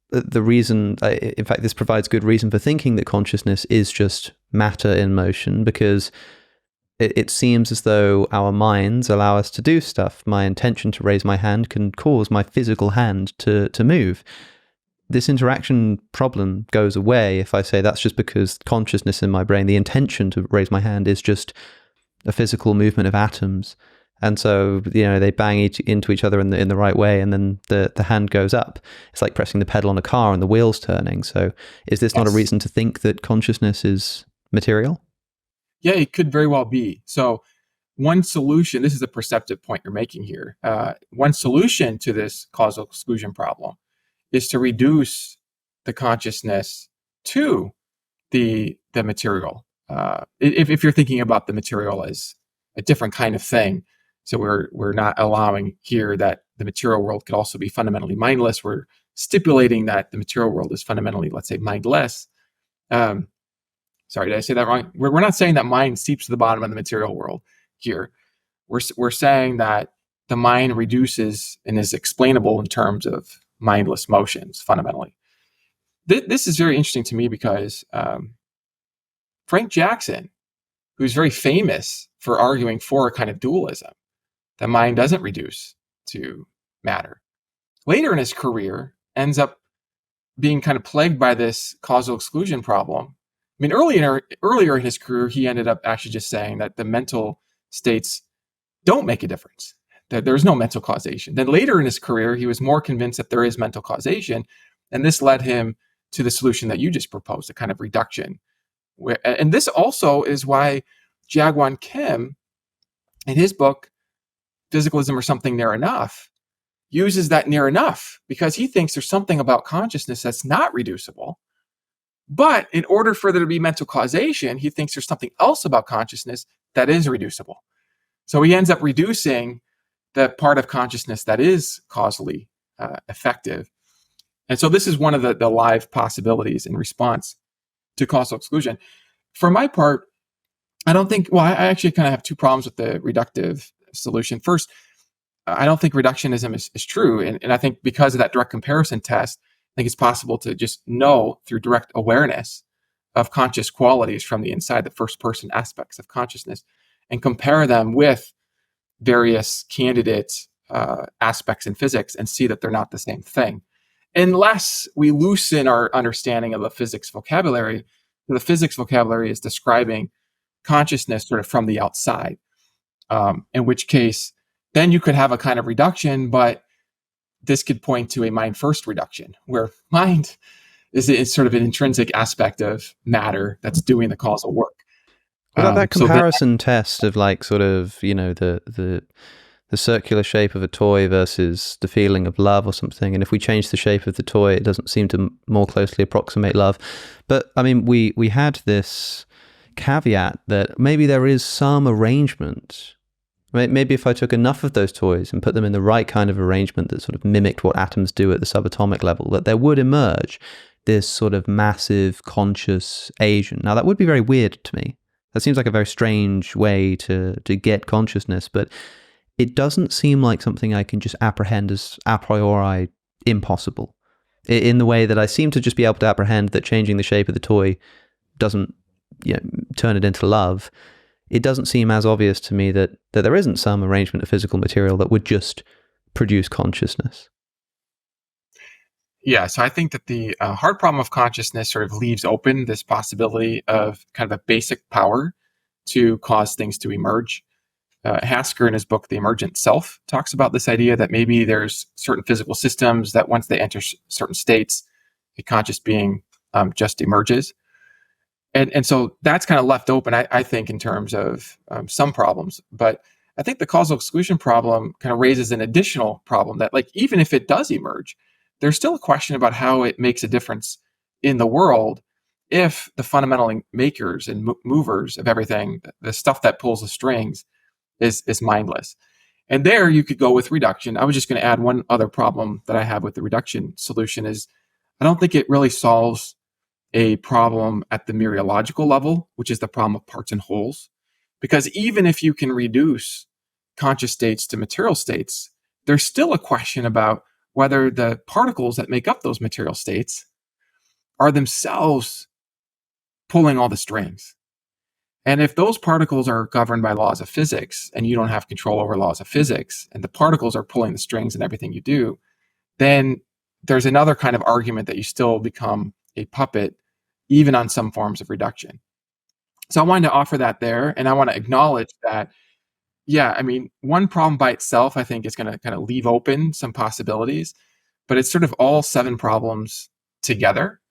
the reason, in fact, this provides good reason for thinking that consciousness is just matter in motion, because it seems as though our minds allow us to do stuff. My intention to raise my hand can cause my physical hand to move. This interaction problem goes away if I say that's just because consciousness in my brain, the intention to raise my hand is just a physical movement of atoms. And so, they bang into each other in the right way, and then the hand goes up. It's like pressing the pedal on a car and the wheels turning. So is this not a reason to think that consciousness is material? Yeah, it could very well be. So one solution, this is a perceptive point you're making here. One solution to this causal exclusion problem is to reduce the consciousness to the material. If you're thinking about the material as a different kind of thing, so we're not allowing here that the material world could also be fundamentally mindless. We're stipulating that the material world is fundamentally, let's say, mindless. Sorry, did I say that wrong? We're not saying that mind seeps to the bottom of the material world here. We're saying that the mind reduces and is explainable in terms of mindless motions fundamentally. This is very interesting to me because Frank Jackson, who's very famous for arguing for a kind of dualism, the mind doesn't reduce to matter, later in his career ends up being kind of plagued by this causal exclusion problem. I mean, earlier in his career, he ended up actually just saying that the mental states don't make a difference, that there's no mental causation. Then later in his career, he was more convinced that there is mental causation. And this led him to the solution that you just proposed, a kind of reduction. And this also is why Jaegwon Kim, in his book, Physicalism or Something Near Enough, uses that near enough, because he thinks there's something about consciousness that's not reducible. But in order for there to be mental causation, he thinks there's something else about consciousness that is reducible. So he ends up reducing the part of consciousness that is causally effective. And so this is one of the live possibilities in response to causal exclusion. For my part, I don't think, well, I actually kind of have two problems with the reductive solution. First, I don't think reductionism is true. And I think because of that direct comparison test, I think it's possible to just know through direct awareness of conscious qualities from the inside, the first person aspects of consciousness, and compare them with various candidate aspects in physics and see that they're not the same thing. Unless we loosen our understanding of the physics vocabulary, the physics vocabulary is describing consciousness sort of from the outside, in which case, then you could have a kind of reduction, but this could point to a mind first reduction, where mind is sort of an intrinsic aspect of matter that's doing the causal work. What about that comparison test of like sort of, you know, the circular shape of a toy versus the feeling of love or something? And if we change the shape of the toy, it doesn't seem to more closely approximate love. But I mean, we had this caveat that maybe there is some arrangement. Maybe if I took enough of those toys and put them in the right kind of arrangement that sort of mimicked what atoms do at the subatomic level, that there would emerge this sort of massive conscious agent. Now, that would be very weird to me. That seems like a very strange way to get consciousness, but it doesn't seem like something I can just apprehend as a priori impossible, in the way that I seem to just be able to apprehend that changing the shape of the toy doesn't, you know, turn it into love. It doesn't seem as obvious to me that there isn't some arrangement of physical material that would just produce consciousness. Yeah, so I think that the hard problem of consciousness sort of leaves open this possibility of kind of a basic power to cause things to emerge. Hasker, in his book, The Emergent Self, talks about this idea that maybe there's certain physical systems that once they enter certain states, a conscious being just emerges. And so that's kind of left open, I think, in terms of some problems. But I think the causal exclusion problem kind of raises an additional problem that, like, even if it does emerge, there's still a question about how it makes a difference in the world if the fundamental makers and movers of everything, the stuff that pulls the strings, is mindless. And there you could go with reduction. I was just going to add one other problem that I have with the reduction solution is I don't think it really solves a problem at the mereological level, which is the problem of parts and wholes. Because even if you can reduce conscious states to material states, there's still a question about whether the particles that make up those material states are themselves pulling all the strings. And if those particles are governed by laws of physics and you don't have control over laws of physics and the particles are pulling the strings in everything you do, then there's another kind of argument that you still become a puppet even on some forms of reduction. So I wanted to offer that there, and I want to acknowledge that, yeah, I mean, one problem by itself, I think, is going to kind of leave open some possibilities, but it's sort of all 7 problems together.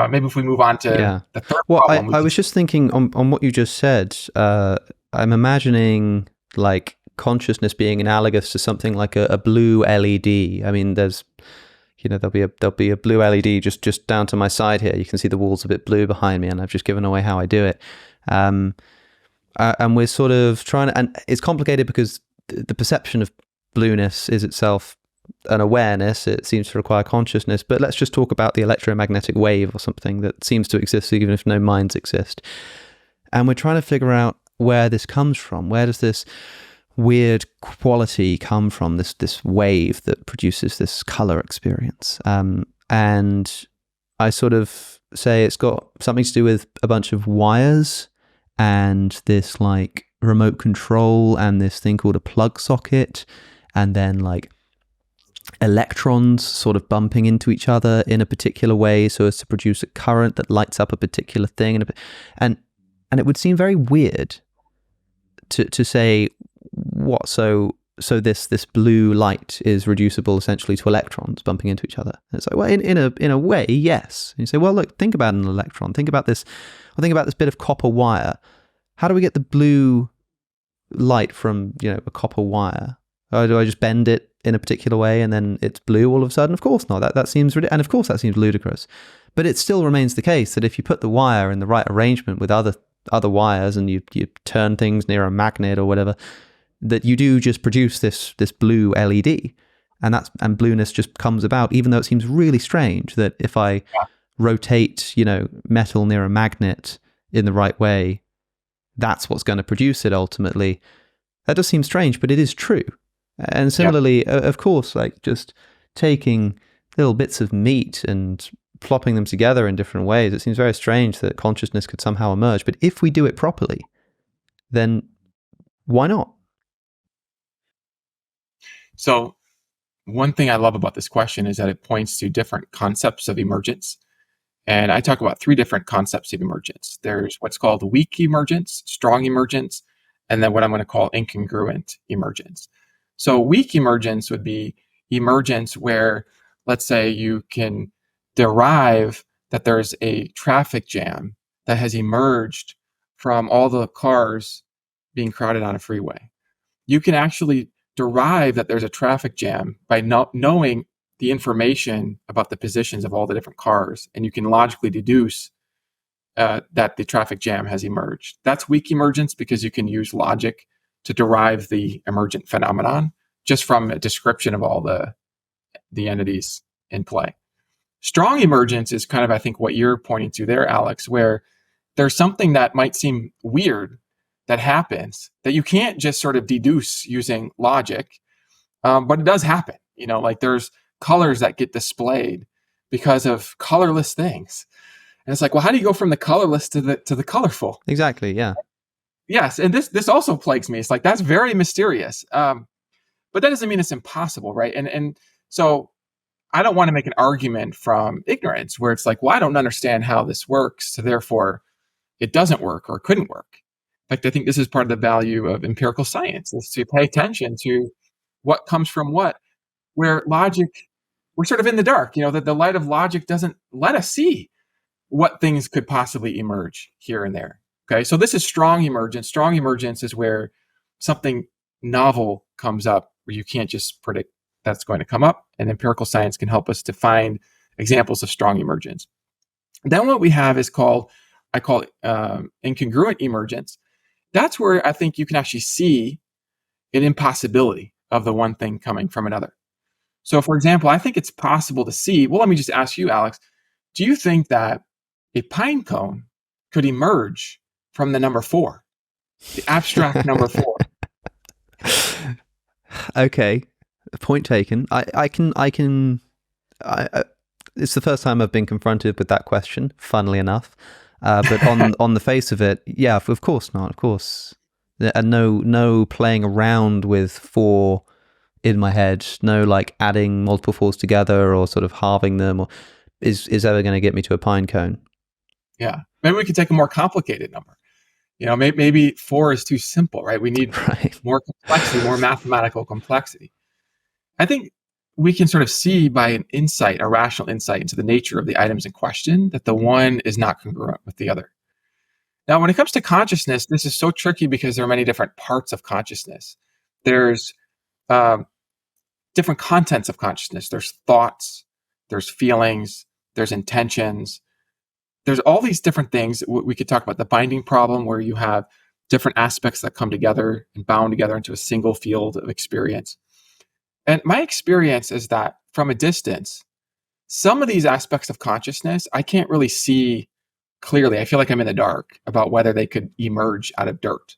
Maybe if we move on to the third problem. I was just thinking on what you just said, I'm imagining like consciousness being analogous to something like a blue LED. I mean, there's, you know, there'll be a blue LED just down to my side here. You can see the wall's a bit blue behind me, and I've just given away how I do it. And we're sort of trying to, and it's complicated because the perception of blueness is itself an awareness. It seems to require consciousness, but let's just talk about the electromagnetic wave or something that seems to exist even if no minds exist. And we're trying to figure out where this comes from. Where does this weird quality come from, this wave that produces this color experience? And I sort of say it's got something to do with a bunch of wires and this like remote control and this thing called a plug socket, and then like electrons sort of bumping into each other in a particular way so as to produce a current that lights up a particular thing. And it would seem very weird to say, what, so so this blue light is reducible essentially to electrons bumping into each other. And it's like, well, in a way, yes. And you say, well, look, think about an electron. Think about this. Or think about this bit of copper wire. How do we get the blue light from a copper wire? Or do I just bend it in a particular way and then it's blue all of a sudden? Of course not. That seems ridiculous, and of course that seems ludicrous. But it still remains the case that if you put the wire in the right arrangement with other wires and you turn things near a magnet or whatever, that you do just produce this blue LED, and blueness just comes about, even though it seems really strange that if I rotate metal near a magnet in the right way, that's what's going to produce it ultimately. That does seem strange, but it is true. And similarly, of course, like just taking little bits of meat and plopping them together in different ways, it seems very strange that consciousness could somehow emerge. But if we do it properly, then why not? So one thing I love about this question is that it points to different concepts of emergence. And I talk about 3 different concepts of emergence. There's what's called weak emergence, strong emergence, and then what I'm going to call incongruent emergence. So weak emergence would be emergence where, let's say, you can derive that there's a traffic jam that has emerged from all the cars being crowded on a freeway. You can actually derive that there's a traffic jam by knowing the information about the positions of all the different cars, and you can logically deduce that the traffic jam has emerged. That's weak emergence because you can use logic to derive the emergent phenomenon just from a description of all the entities in play. Strong emergence is kind of, I think, what you're pointing to there, Alex, where there's something that might seem weird that happens that you can't just sort of deduce using logic, but it does happen. Like there's colors that get displayed because of colorless things, and it's like, well, how do you go from the colorless to the colorful? Exactly. Yeah. Yes, and this also plagues me. It's like that's very mysterious, but that doesn't mean it's impossible, right? And so I don't want to make an argument from ignorance where it's like, well, I don't understand how this works, so therefore it doesn't work or couldn't work. In fact, I think this is part of the value of empirical science, is to pay attention to what comes from what, where logic, we're sort of in the dark, that the light of logic doesn't let us see what things could possibly emerge here and there. Okay, so this is strong emergence. Strong emergence is where something novel comes up where you can't just predict that's going to come up, and empirical science can help us to find examples of strong emergence. Then what we have is I call it incongruent emergence. That's where I think you can actually see an impossibility of the one thing coming from another. So, for example, I think it's possible to see, well, let me just ask you, Alex, do you think that a pine cone could emerge from the number 4, the abstract number 4? Okay, point taken. It's the first time I've been confronted with that question, funnily enough. But on the face of it, yeah, of course not. Of course, and no playing around with 4 in my head. No, like adding multiple 4s together or sort of halving them, or is ever going to get me to a pine cone. Yeah, maybe we could take a more complicated number. Maybe 4 is too simple, right? We need more complexity, more mathematical complexity. I think we can sort of see by an insight, a rational insight into the nature of the items in question, that the one is not congruent with the other. Now, when it comes to consciousness, this is so tricky because there are many different parts of consciousness. There's different contents of consciousness. There's thoughts, there's feelings, there's intentions. There's all these different things. We could talk about the binding problem, where you have different aspects that come together and bound together into a single field of experience. And my experience is that from a distance, some of these aspects of consciousness, I can't really see clearly. I feel like I'm in the dark about whether they could emerge out of dirt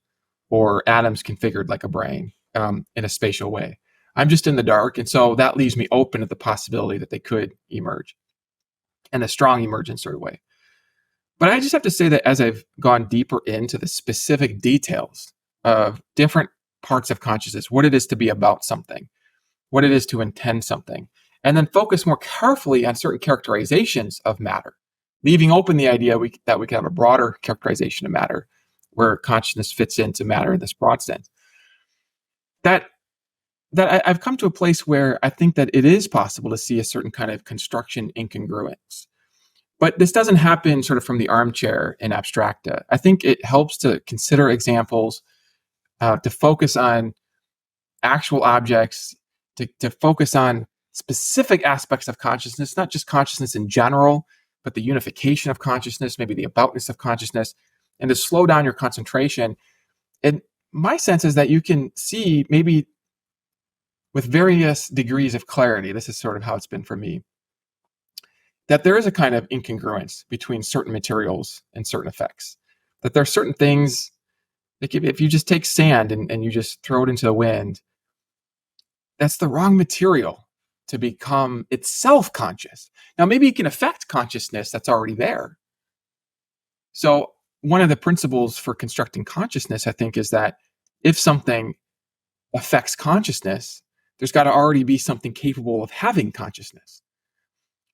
or atoms configured like a brain in a spatial way. I'm just in the dark. And so that leaves me open to the possibility that they could emerge in a strong emergent sort of way. But I just have to say that as I've gone deeper into the specific details of different parts of consciousness, what it is to be about something, what it is to intend something, and then focus more carefully on certain characterizations of matter, leaving open the idea that we can have a broader characterization of matter where consciousness fits into matter in this broad sense. That that I've come to a place where I think that it is possible to see a certain kind of construction incongruence. But this doesn't happen sort of from the armchair in abstracta. I think it helps to consider examples, to focus on actual objects, to focus on specific aspects of consciousness, not just consciousness in general, but the unification of consciousness, maybe the aboutness of consciousness, and to slow down your concentration. And my sense is that you can see, maybe with various degrees of clarity, this is sort of how it's been for me, that there is a kind of incongruence between certain materials and certain effects. That there are certain things, like if you just take sand and you just throw it into the wind, that's the wrong material to become itself conscious. Now, maybe it can affect consciousness that's already there. So one of the principles for constructing consciousness, I think, is that if something affects consciousness, there's got to already be something capable of having consciousness.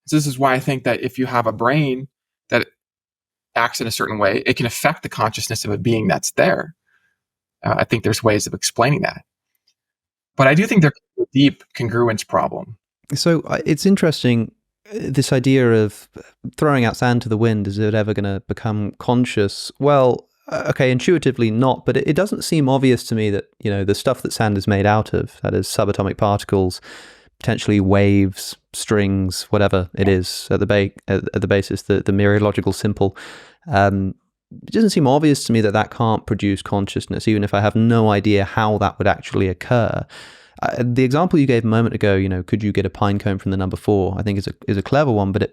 So this is why I think that if you have a brain that acts in a certain way, it can affect the consciousness of a being that's there. I think there's ways of explaining that. But I do think there's a deep congruence problem. So it's interesting, this idea of throwing out sand to the wind, is it ever going to become conscious? Well, okay, intuitively not, but it doesn't seem obvious to me that, the stuff that sand is made out of, that is subatomic particles, potentially waves, strings, whatever it is at the basis, the mereological simple, it doesn't seem obvious to me that can't produce consciousness, even if I have no idea how that would actually occur. The example you gave a moment ago, could you get a pine cone from the number 4? I think is a clever one, but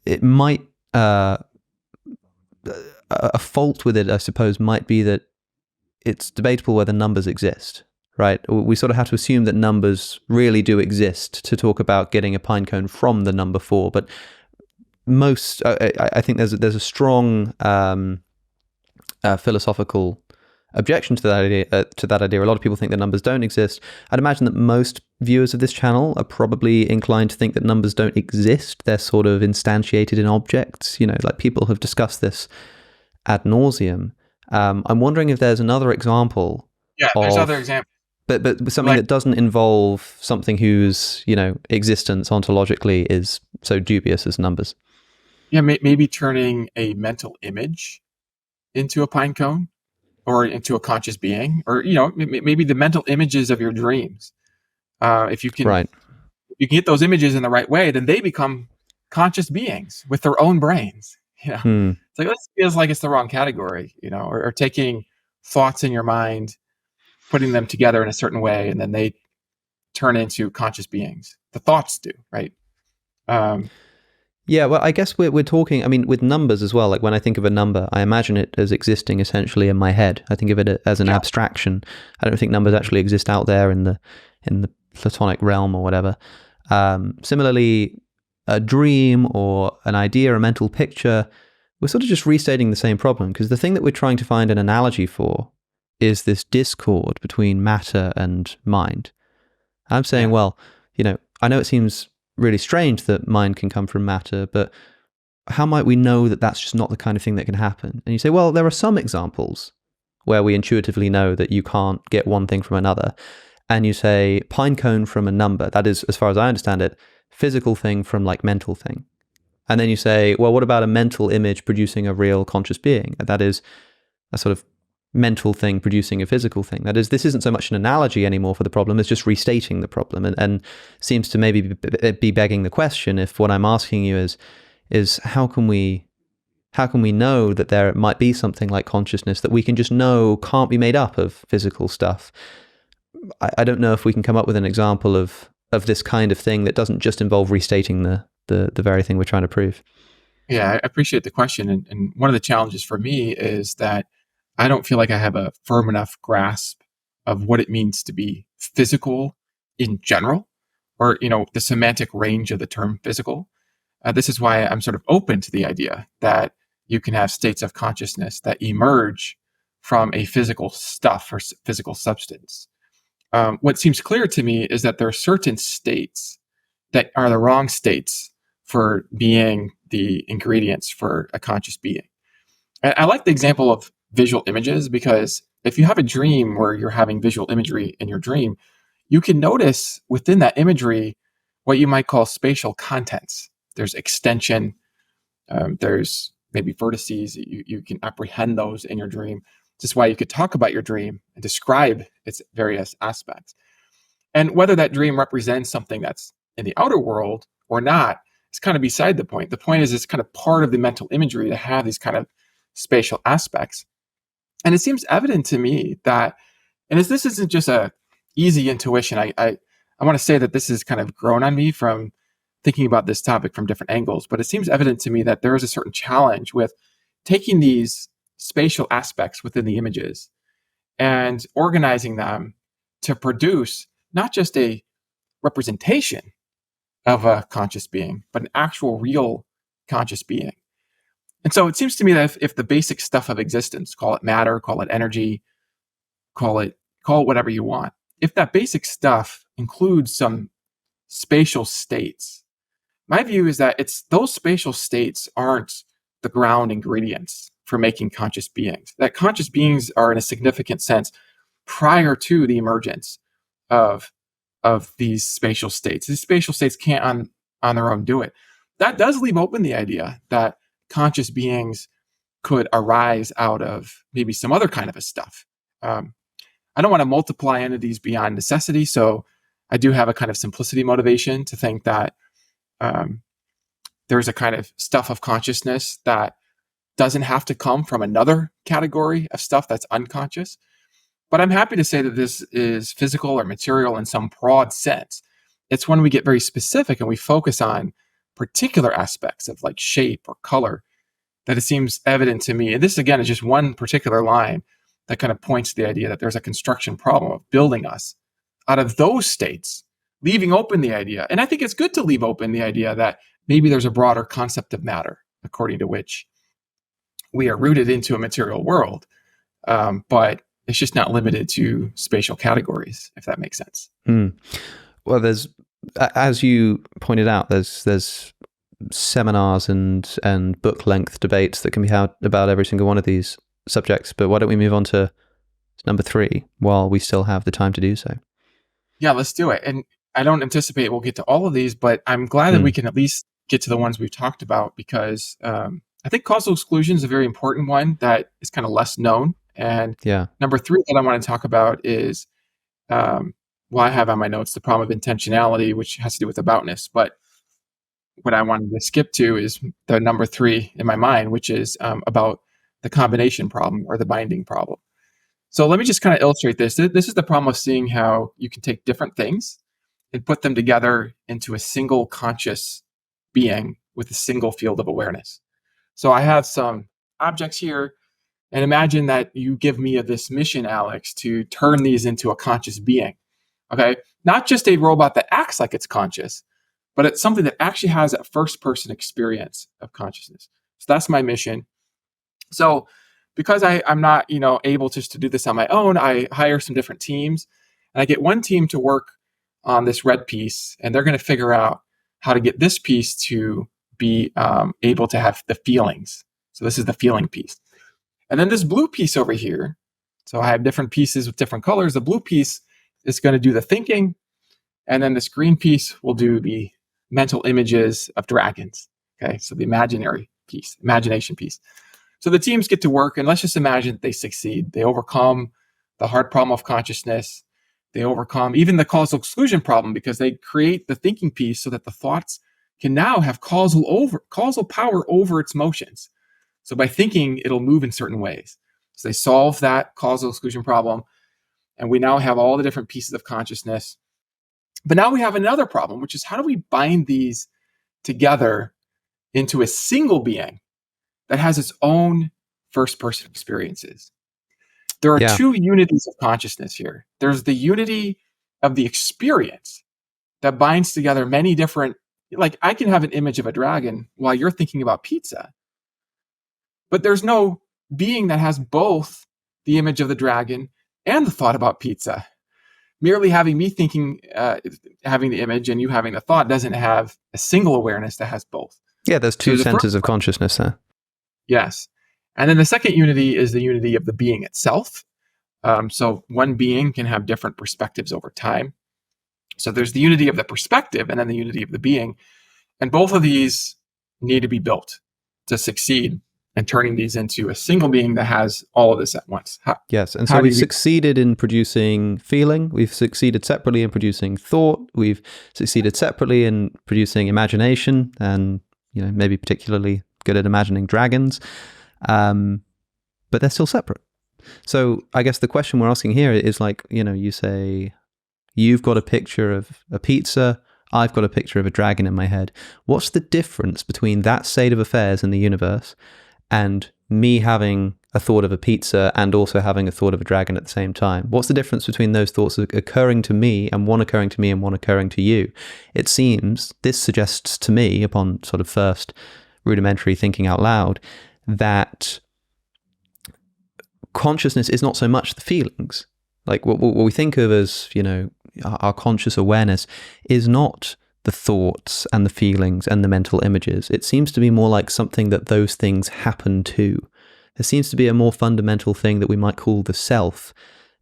it might a fault with it, I suppose, might be that it's debatable whether numbers exist. Right? We sort of have to assume that numbers really do exist to talk about getting a pine cone from the number 4. But I think there's a strong philosophical objection to that idea. A lot of people think that numbers don't exist. I'd imagine that most viewers of this channel are probably inclined to think that numbers don't exist. They're sort of instantiated in objects. Like people have discussed this ad nauseum. I'm wondering if there's another example. Yeah, there's other examples. But something that doesn't involve something whose, existence ontologically is so dubious as numbers. Yeah, maybe turning a mental image into a pine cone or into a conscious being, or, maybe the mental images of your dreams. If you can, right. You can get those images in the right way, then they become conscious beings with their own brains. It's like, this feels like it's the wrong category, or taking thoughts in your mind, putting them together in a certain way, and then they turn into conscious beings. The thoughts do, right? Yeah, well, I guess we're talking, with numbers as well. Like when I think of a number, I imagine it as existing essentially in my head. I think of it as an abstraction. I don't think numbers actually exist out there in the Platonic realm or whatever. Similarly, a dream or an idea, a mental picture, we're sort of just restating the same problem, because the thing that we're trying to find an analogy for is this discord between matter and mind. I'm saying, well, I know it seems really strange that mind can come from matter, but how might we know that that's just not the kind of thing that can happen? And you say, well, there are some examples where we intuitively know that you can't get one thing from another. And you say pine cone from a number, that is, as far as I understand it, physical thing from like mental thing. And then you say, well, what about a mental image producing a real conscious being? That is a sort of mental thing producing a physical thing. That is, this isn't so much an analogy anymore for the problem, it's just restating the problem, and seems to maybe be begging the question, if what I'm asking you is how can we know that there might be something like consciousness that we can just know can't be made up of physical stuff? I don't know if we can come up with an example of this kind of thing that doesn't just involve restating the very thing we're trying to prove. Yeah, I appreciate the question. And one of the challenges for me is that I don't feel like I have a firm enough grasp of what it means to be physical in general, or, the semantic range of the term physical. This is why I'm sort of open to the idea that you can have states of consciousness that emerge from a physical stuff or physical substance. What seems clear to me is that there are certain states that are the wrong states for being the ingredients for a conscious being. And I like the example of visual images, because if you have a dream where you're having visual imagery in your dream, you can notice within that imagery what you might call spatial contents. There's extension, there's maybe vertices. You can apprehend those in your dream. This is why you could talk about your dream and describe its various aspects. And whether that dream represents something that's in the outer world or not, it's kind of beside the point. The point is it's kind of part of the mental imagery to have these kind of spatial aspects. And it seems evident to me that, and this isn't just a easy intuition, I want to say that this has kind of grown on me from thinking about this topic from different angles, but it seems evident to me that there is a certain challenge with taking these spatial aspects within the images and organizing them to produce not just a representation of a conscious being, but an actual real conscious being. And so it seems to me that if the basic stuff of existence, call it matter, call it energy, call it whatever you want, if that basic stuff includes some spatial states, my view is that those spatial states aren't the ground ingredients for making conscious beings. That conscious beings are, in a significant sense, prior to the emergence of these spatial states. These spatial states can't on their own do it. That does leave open the idea that conscious beings could arise out of maybe some other kind of a stuff. I don't want to multiply entities beyond necessity, so I do have a kind of simplicity motivation to think that there's a kind of stuff of consciousness that doesn't have to come from another category of stuff that's unconscious. But I'm happy to say that this is physical or material in some broad sense. It's when we get very specific and we focus on particular aspects of like shape or color that it seems evident to me. And this, again, is just one particular line that kind of points to the idea that there's a construction problem of building us out of those states, leaving open the idea. And I think it's good to leave open the idea that maybe there's a broader concept of matter, according to which we are rooted into a material world. But it's just not limited to spatial categories, if that makes sense. Well, there's, as you pointed out, there's seminars and book length debates that can be had about every single one of these subjects. But why don't we move on to number 3 while we still have the time to do so? Yeah, let's do it. And I don't anticipate we'll get to all of these, but I'm glad that we can at least get to the ones we've talked about, because I think causal exclusion is a very important one that is kind of less known. And number 3 that I want to talk about is, I have on my notes the problem of intentionality, which has to do with aboutness. But what I wanted to skip to is the number 3 in my mind, which is about the combination problem or the binding problem. So let me just kind of illustrate this. This is the problem of seeing how you can take different things and put them together into a single conscious being with a single field of awareness. So I have some objects here, and imagine that you give me this mission, Alex, to turn these into a conscious being. Okay, not just a robot that acts like it's conscious, but it's something that actually has that first-person experience of consciousness. So that's my mission. So because I'm not, able just to do this on my own, I hire some different teams, and I get one team to work on this red piece, and they're going to figure out how to get this piece to be able to have the feelings. So this is the feeling piece. And then this blue piece over here, so I have different pieces with different colors. The blue piece is going to do the thinking, and then this green piece will do the mental images of dragons. Okay, so the imagination piece. So the teams get to work, and let's just imagine that they succeed. They overcome the hard problem of consciousness. They overcome even the causal exclusion problem, because they create the thinking piece so that the thoughts can now have causal power over its motions. So by thinking, it'll move in certain ways. So they solve that causal exclusion problem, and we now have all the different pieces of consciousness. But now we have another problem, which is how do we bind these together into a single being that has its own first-person experiences? There are 2 unities of consciousness here. There's the unity of the experience that binds together many different, like I can have an image of a dragon while you're thinking about pizza. But there's no being that has both the image of the dragon and the thought about pizza. Merely having me thinking, having the image, and you having the thought doesn't have a single awareness that has both. Yeah, there's 2 centers of consciousness there. Yes. And then the second unity is the unity of the being itself. So one being can have different perspectives over time. So there's the unity of the perspective and then the unity of the being. And both of these need to be built to succeed in turning these into a single being that has all of this at once. Yes, and so we've succeeded in producing feeling, we've succeeded separately in producing thought, we've succeeded separately in producing imagination, and maybe particularly good at imagining dragons, but they're still separate. So I guess the question we're asking here is you say, you've got a picture of a pizza, I've got a picture of a dragon in my head. What's the difference between that state of affairs in the universe and me having a thought of a pizza and also having a thought of a dragon at the same time? What's the difference between those thoughts occurring to me and one occurring to me and one occurring to you? It seems, this suggests to me, upon sort of first rudimentary thinking out loud, that consciousness is not so much the feelings. Like what we think of as, our conscious awareness is not the thoughts and the feelings and the mental images. It seems to be more like something that those things happen to. There seems to be a more fundamental thing that we might call the self.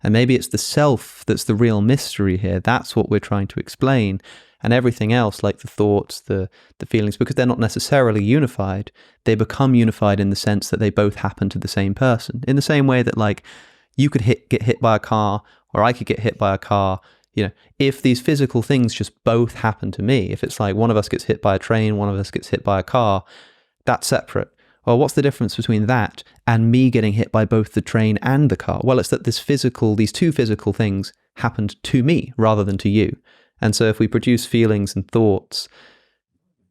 And maybe it's the self that's the real mystery here. That's what we're trying to explain. And everything else, like the thoughts, the feelings, because they're not necessarily unified, they become unified in the sense that they both happen to the same person. In the same way that you could get hit by a car, or I could get hit by a car. If these physical things just both happen to me, if it's like one of us gets hit by a train, one of us gets hit by a car, that's separate. Well, what's the difference between that and me getting hit by both the train and the car? Well, it's that these two physical things happened to me rather than to you. And so if we produce feelings and thoughts,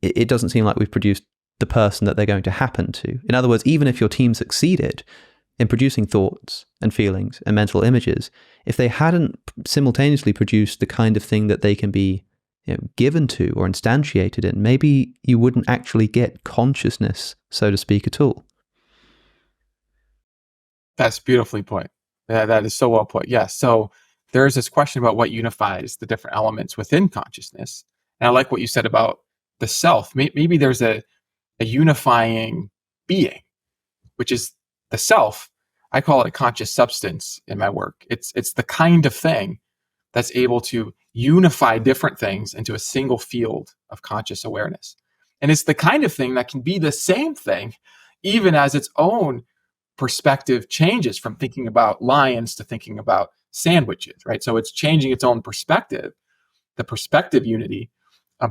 it doesn't seem like we've produced the person that they're going to happen to. In other words, even if your team succeeded in producing thoughts and feelings and mental images, if they hadn't simultaneously produced the kind of thing that they can be given to or instantiated in, maybe you wouldn't actually get consciousness, so to speak, at all. That's beautifully put. That is so well put. Yes. So there is this question about what unifies the different elements within consciousness. And I like what you said about the self. Maybe there's a unifying being, which is the self. I call it a conscious substance in my work. It's the kind of thing that's able to unify different things into a single field of conscious awareness. And it's the kind of thing that can be the same thing, even as its own perspective changes from thinking about lions to thinking about sandwiches, right? So it's changing its own perspective, the perspective unity,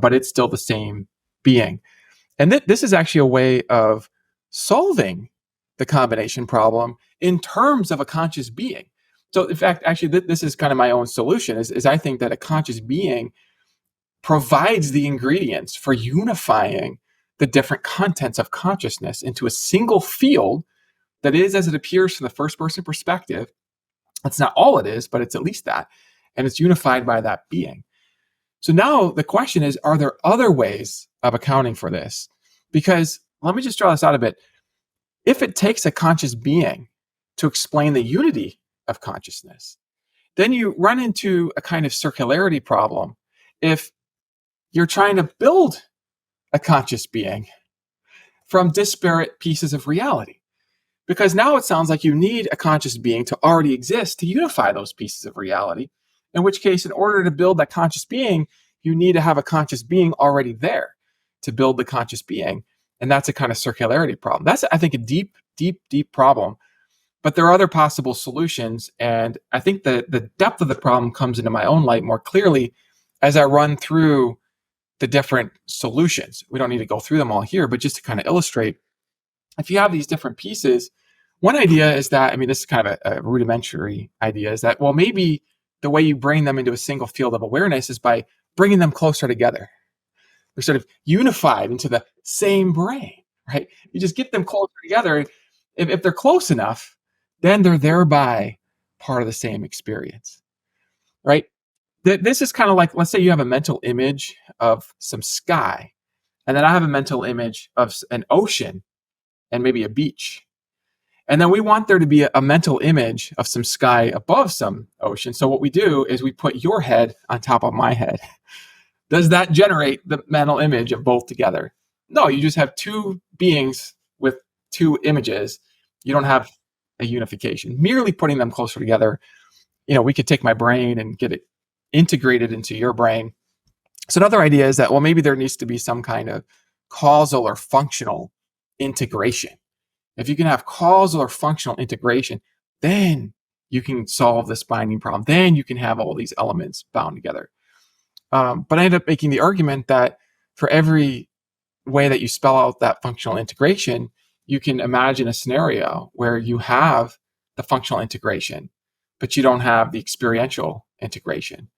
but it's still the same being. And this is actually a way of solving the combination problem in terms of a conscious being. So in fact, actually, this is kind of my own solution, is I think that a conscious being provides the ingredients for unifying the different contents of consciousness into a single field that is as it appears from the first person perspective. That's not all it is, but it's at least that. And it's unified by that being. So now the question is, are there other ways of accounting for this? Because let me just draw this out a bit. If it takes a conscious being to explain the unity of consciousness, then you run into a kind of circularity problem if you're trying to build a conscious being from disparate pieces of reality. Because now it sounds like you need a conscious being to already exist to unify those pieces of reality, in which case, in order to build that conscious being, you need to have a conscious being already there to build the conscious being. And that's a kind of circularity problem. That's, I think, a deep, deep, deep problem. But there are other possible solutions. And I think the depth of the problem comes into my own light more clearly as I run through the different solutions. We don't need to go through them all here, but just to kind of illustrate, if you have these different pieces, one idea is that, this is kind of a rudimentary idea, is that, well, maybe the way you bring them into a single field of awareness is by bringing them closer together. They're sort of unified into the same brain, right? You just get them closer together. If they're close enough, then they're thereby part of the same experience, right? This is kind of like, let's say you have a mental image of some sky, and then I have a mental image of an ocean and maybe a beach. And then we want there to be a mental image of some sky above some ocean. So what we do is we put your head on top of my head. Does that generate the mental image of both together? No, you just have two beings with two images. You don't have a unification. Merely putting them closer together, we could take my brain and get it integrated into your brain. So another idea is that, well, maybe there needs to be some kind of causal or functional integration. If you can have causal or functional integration, then you can solve this binding problem. Then you can have all these elements bound together. But I ended up making the argument that for every way that you spell out that functional integration, you can imagine a scenario where you have the functional integration, but you don't have the experiential integration.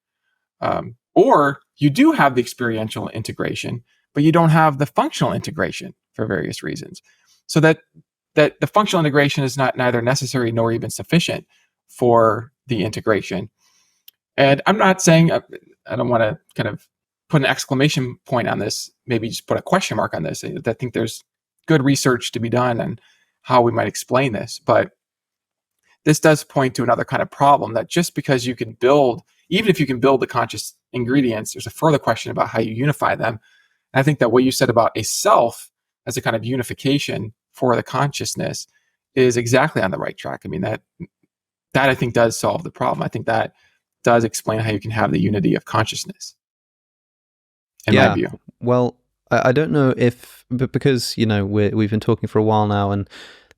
Or you do have the experiential integration, but you don't have the functional integration for various reasons. So that the functional integration is neither necessary nor even sufficient for the integration. And I'm not saying, I don't want to kind of put an exclamation point on this, maybe just put a question mark on this. I think there's good research to be done on how we might explain this. But this does point to another kind of problem, that just because you can build, even if you can build the conscious ingredients, there's a further question about how you unify them. And I think that what you said about a self as a kind of unification for the consciousness is exactly on the right track. I mean, that I think does solve the problem. I think that does explain how you can have the unity of consciousness, in my view. Well, I don't know if, but because, we've been talking for a while now and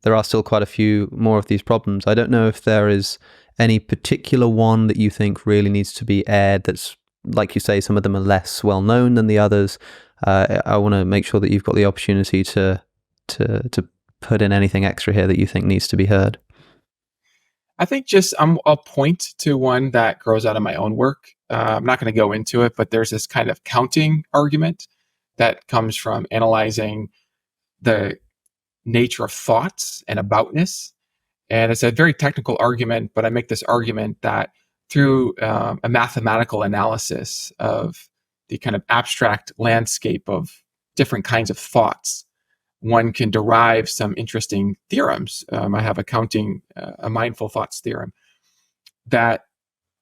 there are still quite a few more of these problems, I don't know if there is any particular one that you think really needs to be aired that's, like you say, some of them are less well known than the others. I want to make sure that you've got the opportunity to put in anything extra here that you think needs to be heard. I think I'll point to one that grows out of my own work. I'm not going to go into it, but there's this kind of counting argument that comes from analyzing the nature of thoughts and aboutness. And it's a very technical argument, but I make this argument that through a mathematical analysis of the kind of abstract landscape of different kinds of thoughts, one can derive some interesting theorems. I have a mindful thoughts theorem that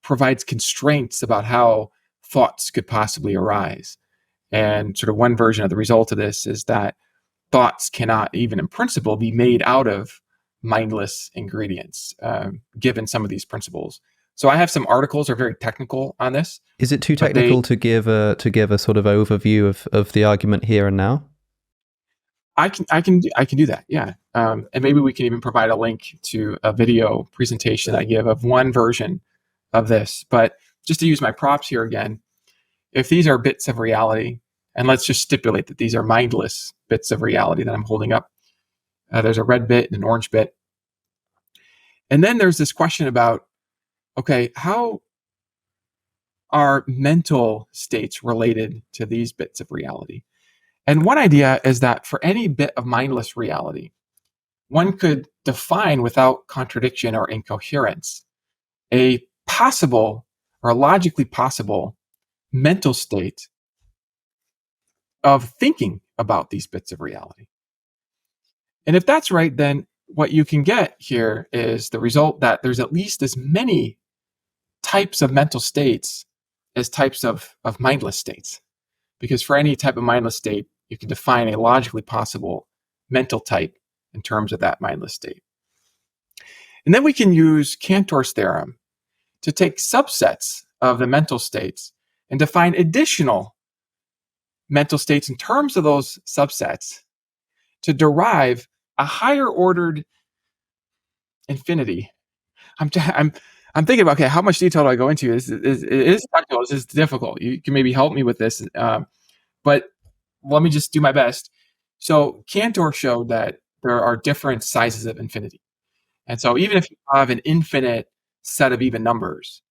provides constraints about how thoughts could possibly arise. And sort of one version of the result of this is that thoughts cannot, even in principle, be made out of mindless ingredients, given some of these principles. So I have some articles that are very technical on this. Is it too technical to give a sort of overview of the argument here and now? I can do that, yeah. And maybe we can even provide a link to a video presentation I give of one version of this. But just to use my props here again, if these are bits of reality, and let's just stipulate that these are mindless bits of reality that I'm holding up. There's a red bit and an orange bit. And then there's this question about, okay, how are mental states related to these bits of reality? And one idea is that for any bit of mindless reality, one could define without contradiction or incoherence a possible or logically possible mental state of thinking about these bits of reality. And if that's right, then what you can get here is the result that there's at least as many types of mental states as types of mindless states. Because for any type of mindless state, you can define a logically possible mental type in terms of that mindless state. And then we can use Cantor's theorem to take subsets of the mental states and define additional mental states in terms of those subsets to derive a higher ordered infinity. I'm thinking about, okay, how much detail do I go into? It is technical. This is difficult. You can maybe help me with this, but let me just do my best. So Cantor showed that there are different sizes of infinity. And so even if you have an infinite set of even numbers,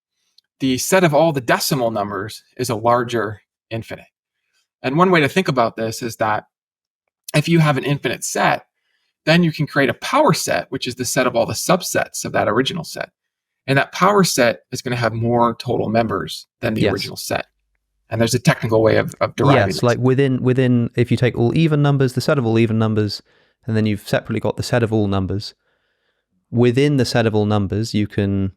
the set of all the decimal numbers is a larger infinite. And one way to think about this is that if you have an infinite set, then you can create a power set, which is the set of all the subsets of that original set. And that power set is going to have more total members than the original set. And there's a technical way of deriving this. Like within, if you take all even numbers, the set of all even numbers, and then you've separately got the set of all numbers. Within the set of all numbers, you can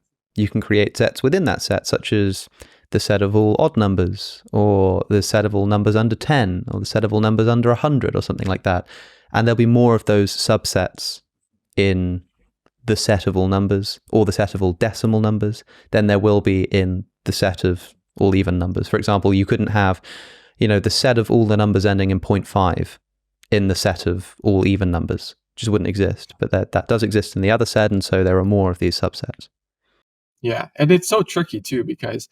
create sets within that set, such as the set of all odd numbers, or the set of all numbers under 10, or the set of all numbers under 100, or something like that. And there'll be more of those subsets in the set of all numbers or the set of all decimal numbers than there will be in the set of all even numbers. For example, you couldn't have, the set of all the numbers ending in 0.5 in the set of all even numbers. Just wouldn't exist. But that does exist in the other set, and so there are more of these subsets. Yeah, and it's so tricky too, because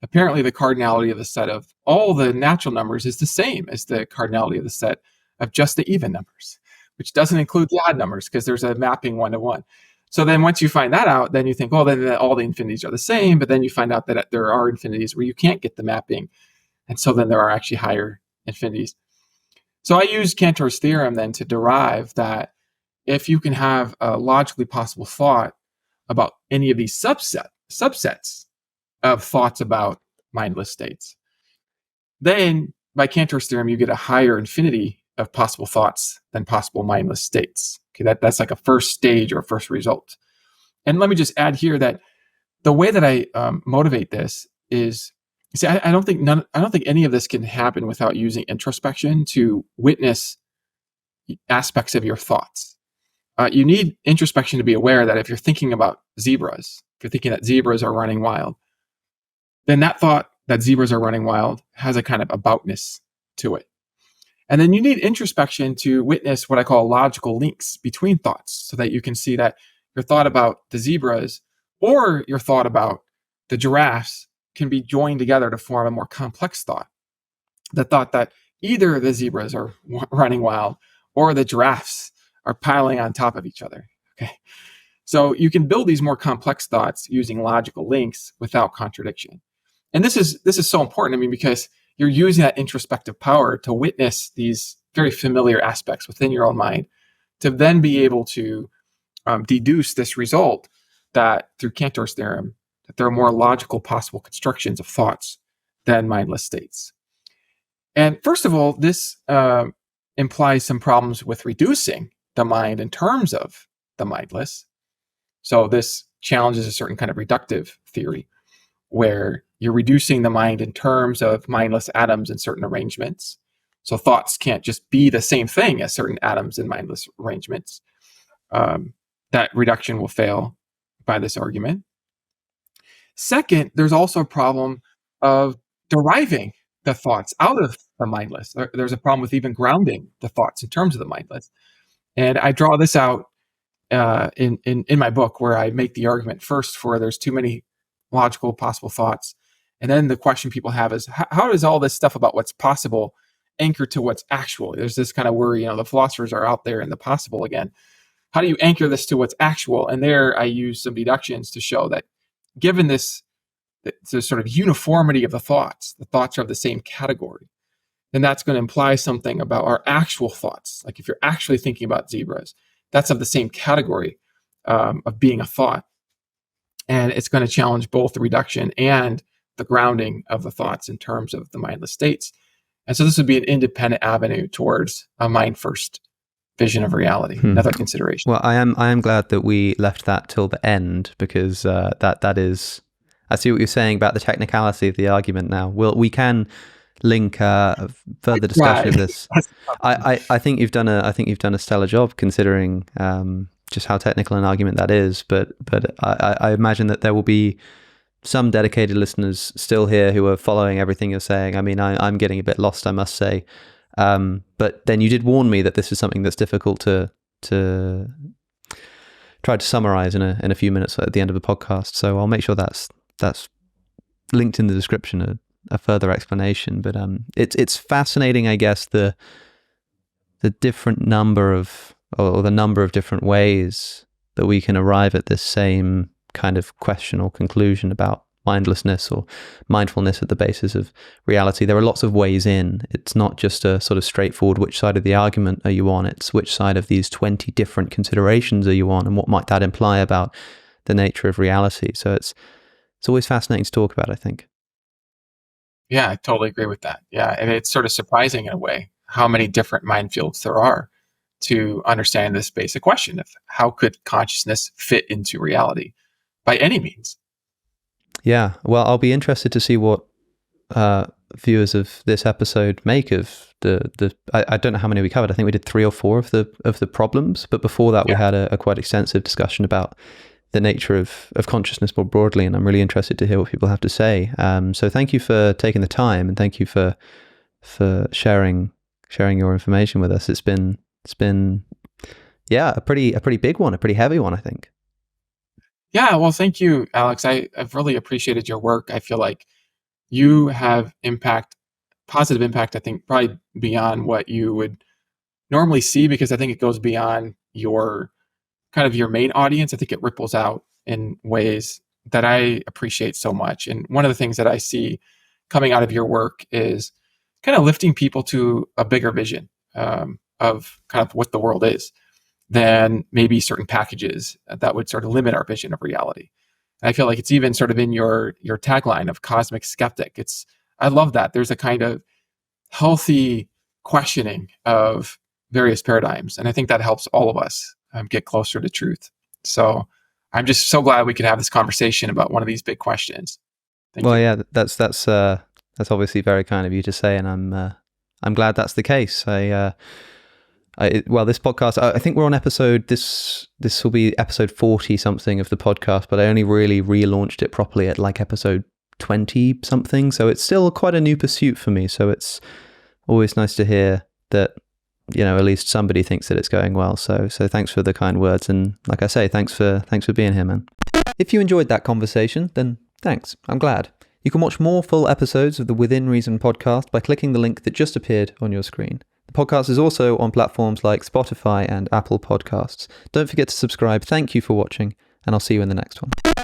apparently the cardinality of the set of all the natural numbers is the same as the cardinality of the set of just the even numbers, which doesn't include the odd numbers because there's a mapping 1-to-1. So then once you find that out, then you think, oh, then all the infinities are the same, but then you find out that there are infinities where you can't get the mapping. And so then there are actually higher infinities. So I use Cantor's theorem then to derive that if you can have a logically possible thought about any of these subsets of thoughts about mindless states, then by Cantor's theorem, you get a higher infinity of possible thoughts than possible mindless states. Okay, that's like a first stage or a first result. And let me just add here that the way that I motivate this is, see, I don't think any of this can happen without using introspection to witness aspects of your thoughts. You need introspection to be aware that if you're thinking about zebras, if you're thinking that zebras are running wild, then that thought that zebras are running wild has a kind of aboutness to it. And then you need introspection to witness what I call logical links between thoughts, so that you can see that your thought about the zebras or your thought about the giraffes can be joined together to form a more complex thought. The thought that either the zebras are running wild or the giraffes are piling on top of each other. Okay. So you can build these more complex thoughts using logical links without contradiction. And this is so important, because you're using that introspective power to witness these very familiar aspects within your own mind, to then be able to deduce this result that through Cantor's theorem, that there are more logical possible constructions of thoughts than mindless states. And first of all, this implies some problems with reducing the mind in terms of the mindless. So this challenges a certain kind of reductive theory, where you're reducing the mind in terms of mindless atoms in certain arrangements. So thoughts can't just be the same thing as certain atoms in mindless arrangements. That reduction will fail by this argument. Second, there's also a problem of deriving the thoughts out of the mindless. There's a problem with even grounding the thoughts in terms of the mindless. And I draw this out in my book, where I make the argument first for there's too many logical possible thoughts. And then the question people have is, how does all this stuff about what's possible anchor to what's actual? There's this kind of worry, the philosophers are out there in the possible again. How do you anchor this to what's actual? And there I use some deductions to show that given this sort of uniformity of the thoughts are of the same category, then that's going to imply something about our actual thoughts. Like if you're actually thinking about zebras, that's of the same category of being a thought. And it's going to challenge both the reduction and the grounding of the thoughts in terms of the mindless states. And so this would be an independent avenue towards a mind-first vision of reality. Another consideration. Well, I am glad that we left that till the end, because that is, I see what you're saying about the technicality of the argument now. We can link further discussion of this. I think you've done a stellar job, considering just how technical an argument that is. But I imagine that there will be some dedicated listeners still here who are following everything you're saying. I mean, I'm getting a bit lost, I must say. But then you did warn me that this is something that's difficult to try to summarize in a few minutes at the end of the podcast. So I'll make sure that's linked in the description, a further explanation. But it's fascinating, I guess, the different number of, or the number of different ways that we can arrive at this same kind of question or conclusion about mindlessness or mindfulness at the basis of reality. There are lots of ways in. It's not just a sort of straightforward which side of the argument are you on, it's which side of these 20 different considerations are you on, and what might that imply about the nature of reality. So it's always fascinating to talk about, I think. Yeah, I totally agree with that. Yeah, and it's sort of surprising in a way how many different minefields there are to understand this basic question of how could consciousness fit into reality by any means. Yeah, well, I'll be interested to see what viewers of this episode make of I don't know how many we covered. I think we did 3 or 4 of the problems, but before that we had a quite extensive discussion about the nature of consciousness more broadly, and I'm really interested to hear what people have to say. So thank you for taking the time, and thank you for sharing your information with us. It's been a pretty big one, a pretty heavy one, I think. Yeah, well, thank you, Alex. I've really appreciated your work. I feel like you have positive impact, I think, probably beyond what you would normally see, because I think it goes beyond your main audience. I think it ripples out in ways that I appreciate so much. And one of the things that I see coming out of your work is kind of lifting people to a bigger vision of kind of what the world is than maybe certain packages that would sort of limit our vision of reality. And I feel like it's even sort of in your tagline of cosmic skeptic. I love that. There's a kind of healthy questioning of various paradigms. And I think that helps all of us get closer to truth. So I'm just so glad we could have this conversation about one of these big questions. Thank you. Yeah, that's obviously very kind of you to say, and I'm glad that's the case. This podcast, I think we're on this will be episode 40 something of the podcast, but I only really relaunched it properly at like episode 20 something. So it's still quite a new pursuit for me. So it's always nice to hear that, at least somebody thinks that it's going well. So thanks for the kind words. And like I say, thanks for being here, man. If you enjoyed that conversation, then thanks. I'm glad. You can watch more full episodes of the Within Reason podcast by clicking the link that just appeared on your screen. The podcast is also on platforms like Spotify and Apple Podcasts. Don't forget to subscribe. Thank you for watching, and I'll see you in the next one.